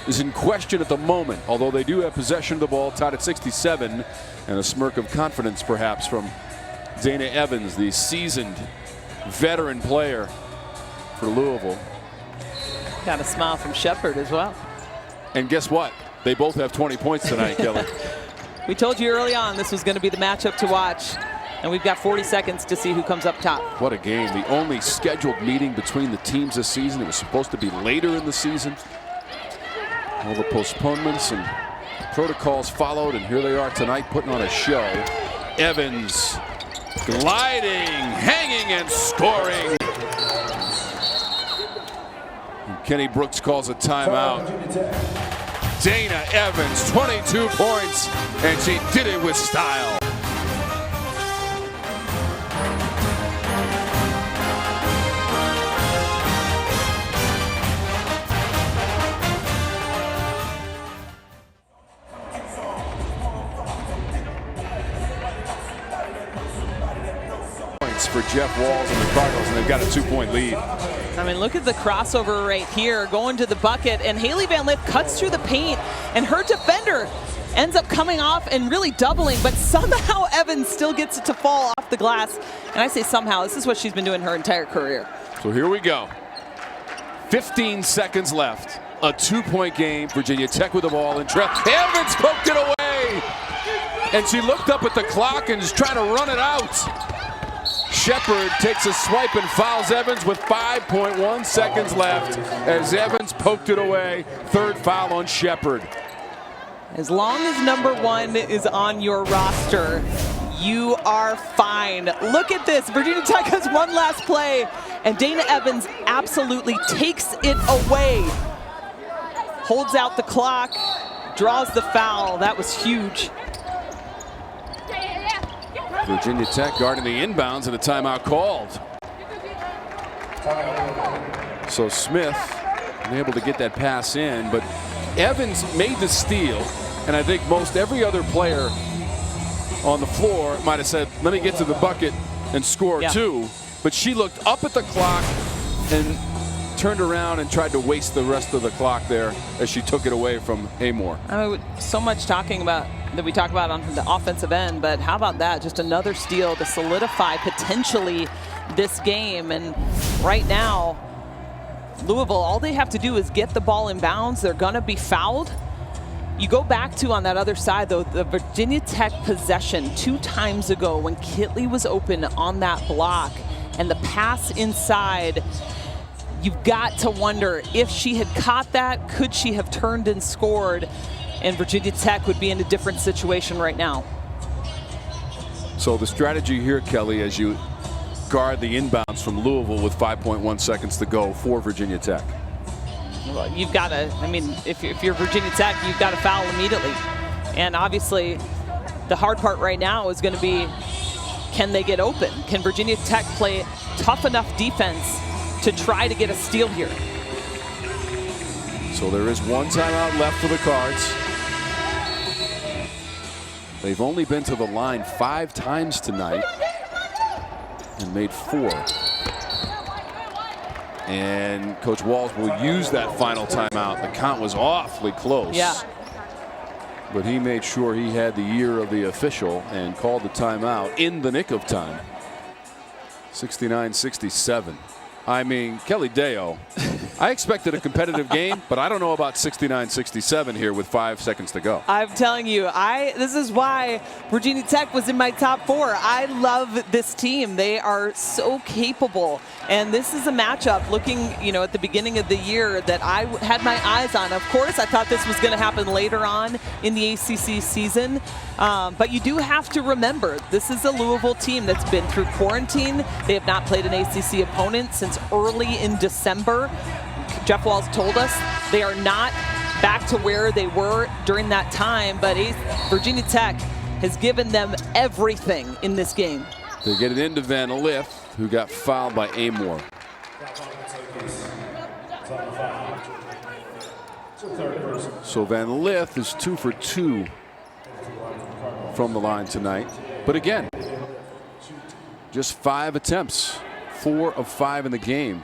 is in question at the moment, although they do have possession of the ball, tied at 67, and a smirk of confidence perhaps from Dana Evans, the seasoned veteran player for Louisville. Got a smile from Shepard as well. And guess what? They both have 20 points tonight, Kelly. We told you early on this was going to be the matchup to watch, and we've got 40 seconds to see who comes up top. What a game. The only scheduled meeting between the teams this season. It was supposed to be later in the season. All the postponements and protocols followed, and here they are tonight putting on a show. Evans gliding, hanging, and scoring. And Kenny Brooks calls a timeout. Dana Evans, 22 points, and she did it with style. For Jeff Walls and the Cardinals, and they've got a 2-point lead. I mean, look at the crossover right here, going to the bucket, and Haley Van Lith cuts through the paint, and her defender ends up coming off and really doubling, but somehow Evans still gets it to fall off the glass. And I say somehow, this is what she's been doing her entire career. So here we go. 15 seconds left. A 2-point game. Virginia Tech with the ball in trail. Evans poked it away, and she looked up at the clock and is trying to run it out. Shepard takes a swipe and fouls Evans with 5.1 seconds left as Evans poked it away. Third foul on Shepard. As long as number 1 is on your roster, you are fine. Look at this. Virginia Tech has one last play, and Dana Evans absolutely takes it away. Holds out the clock, draws the foul. That was huge. Virginia Tech guarding the inbounds and a timeout called. So Smith unable to get that pass in, but Evans made the steal, and I think most every other player on the floor might have said, let me get to the bucket and score two. But she looked up at the clock and turned around and tried to waste the rest of the clock there as she took it away from Amor. I mean, so much talking about that we talk about on the offensive end, but how about that? Just another steal to solidify potentially this game. And right now, Louisville, all they have to do is get the ball in bounds. They're gonna be fouled. You go back to on that other side though, the Virginia Tech possession 2 times ago when Kitley was open on that block and the pass inside. You've got to wonder if she had caught that, could she have turned and scored? And Virginia Tech would be in a different situation right now. So the strategy here, Kelly, as you guard the inbounds from Louisville with 5.1 seconds to go for Virginia Tech. Well, you've got to, I mean, if you're Virginia Tech, you've got to foul immediately. And obviously, the hard part right now is going to be, can they get open? Can Virginia Tech play tough enough defense to try to get a steal here? So there is one timeout left for the Cards. They've only been to the line 5 times tonight and made 4. And Coach Walls will use that final timeout. The count was awfully close. Yeah. But he made sure he had the ear of the official and called the timeout in the nick of time. 69-67. I mean, Kelly Deo I expected a competitive game, but I don't know about 69-67 here with 5 seconds to go. I'm telling you, this is why Virginia Tech was in my top 4. I love this team. They are so capable. And this is a matchup looking, at the beginning of the year that I had my eyes on. Of course, I thought this was going to happen later on in the ACC season. But you do have to remember, this is a Louisville team that's been through quarantine. They have not played an ACC opponent since early in December. Jeff Walz told us they are not back to where they were during that time, but Virginia Tech has given them everything in this game. They get it into Van Lith, who got fouled by Amor. So Van Lith is 2 for 2 from the line tonight. But again, just 5 attempts, 4 of 5 in the game.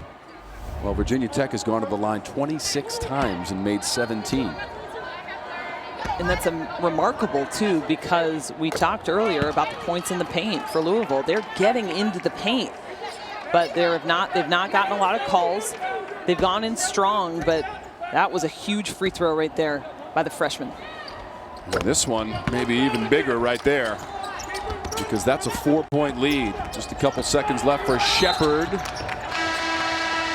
Well, Virginia Tech has gone to the line 26 times and made 17. And that's remarkable, too, because we talked earlier about the points in the paint for Louisville. They're getting into the paint, but they've not gotten a lot of calls. They've gone in strong, but that was a huge free throw right there by the freshman. And this one maybe even bigger right there, because that's a 4-point lead. Just a couple seconds left for Shepard.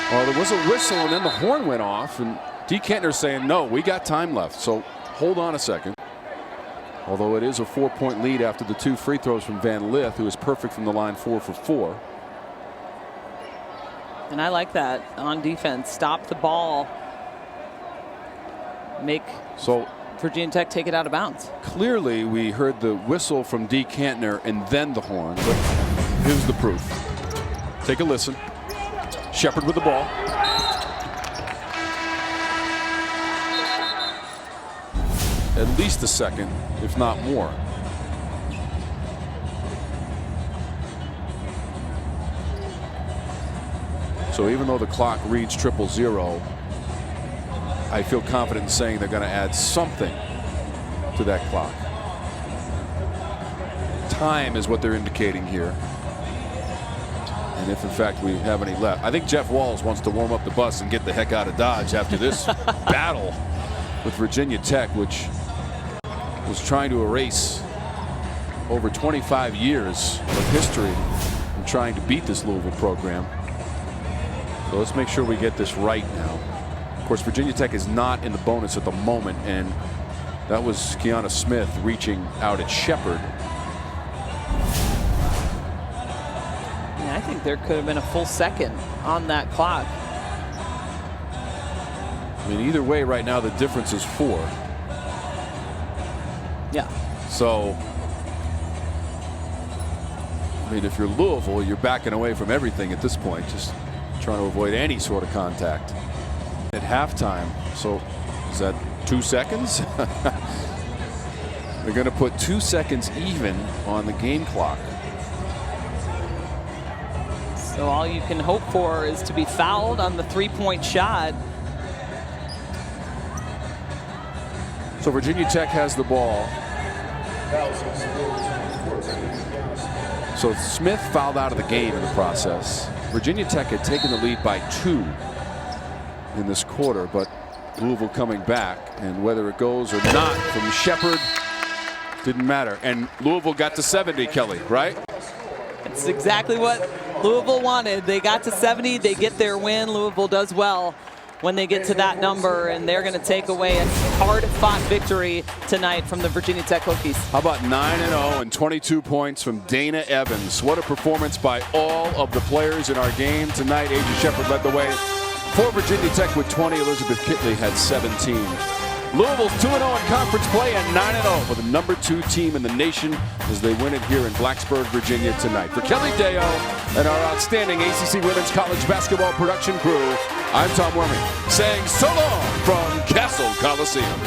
Well, there was a whistle, and then the horn went off, and D. Kentner's saying, no, we got time left, so hold on a second. Although it is a 4-point lead after the 2 free throws from Van Lith, who is perfect from the line, 4 for 4. And I like that on defense. Stop the ball. Make Virginia Tech take it out of bounds. Clearly, we heard the whistle from D. Kentner and then the horn, but here's the proof. Take a listen. Shepard with the ball. At least a second, if not more. So even though the clock reads 000, I feel confident in saying they're going to add something to that clock. Time is what they're indicating here. And if in fact we have any left. I think Jeff Walz wants to warm up the bus and get the heck out of Dodge after this battle with Virginia Tech, which was trying to erase over 25 years of history and trying to beat this Louisville program. So let's make sure we get this right now. Of course, Virginia Tech is not in the bonus at the moment, and that was Kiana Smith reaching out at Shepard. I think there could have been a full second on that clock. I mean, either way, right now the difference is 4. Yeah. So, I mean, if you're Louisville, you're backing away from everything at this point, just trying to avoid any sort of contact. At halftime, so is that 2 seconds? They're going to put 2 seconds even on the game clock. So all you can hope for is to be fouled on the 3-point shot. So Virginia Tech has the ball. So Smith fouled out of the game in the process. Virginia Tech had taken the lead by 2 in this quarter, but Louisville coming back, and whether it goes or not from Shepard didn't matter. And Louisville got to 70, Kelly, right? It's exactly what Louisville wanted. They got to 70. They get their win. Louisville does well when they get to that number, and they're going to take away a hard-fought victory tonight from the Virginia Tech Hokies. How about 9-0 and 22 points from Dana Evans? What a performance by all of the players in our game tonight. Asia Shepard led the way for Virginia Tech with 20. Elizabeth Kitley had 17. Louisville's 2-0 in conference play and 9-0 for the #2 team in the nation as they win it here in Blacksburg, Virginia tonight. For Kelly Deo and our outstanding ACC Women's College Basketball production crew, I'm Tom Wormy saying so long from Castle Coliseum.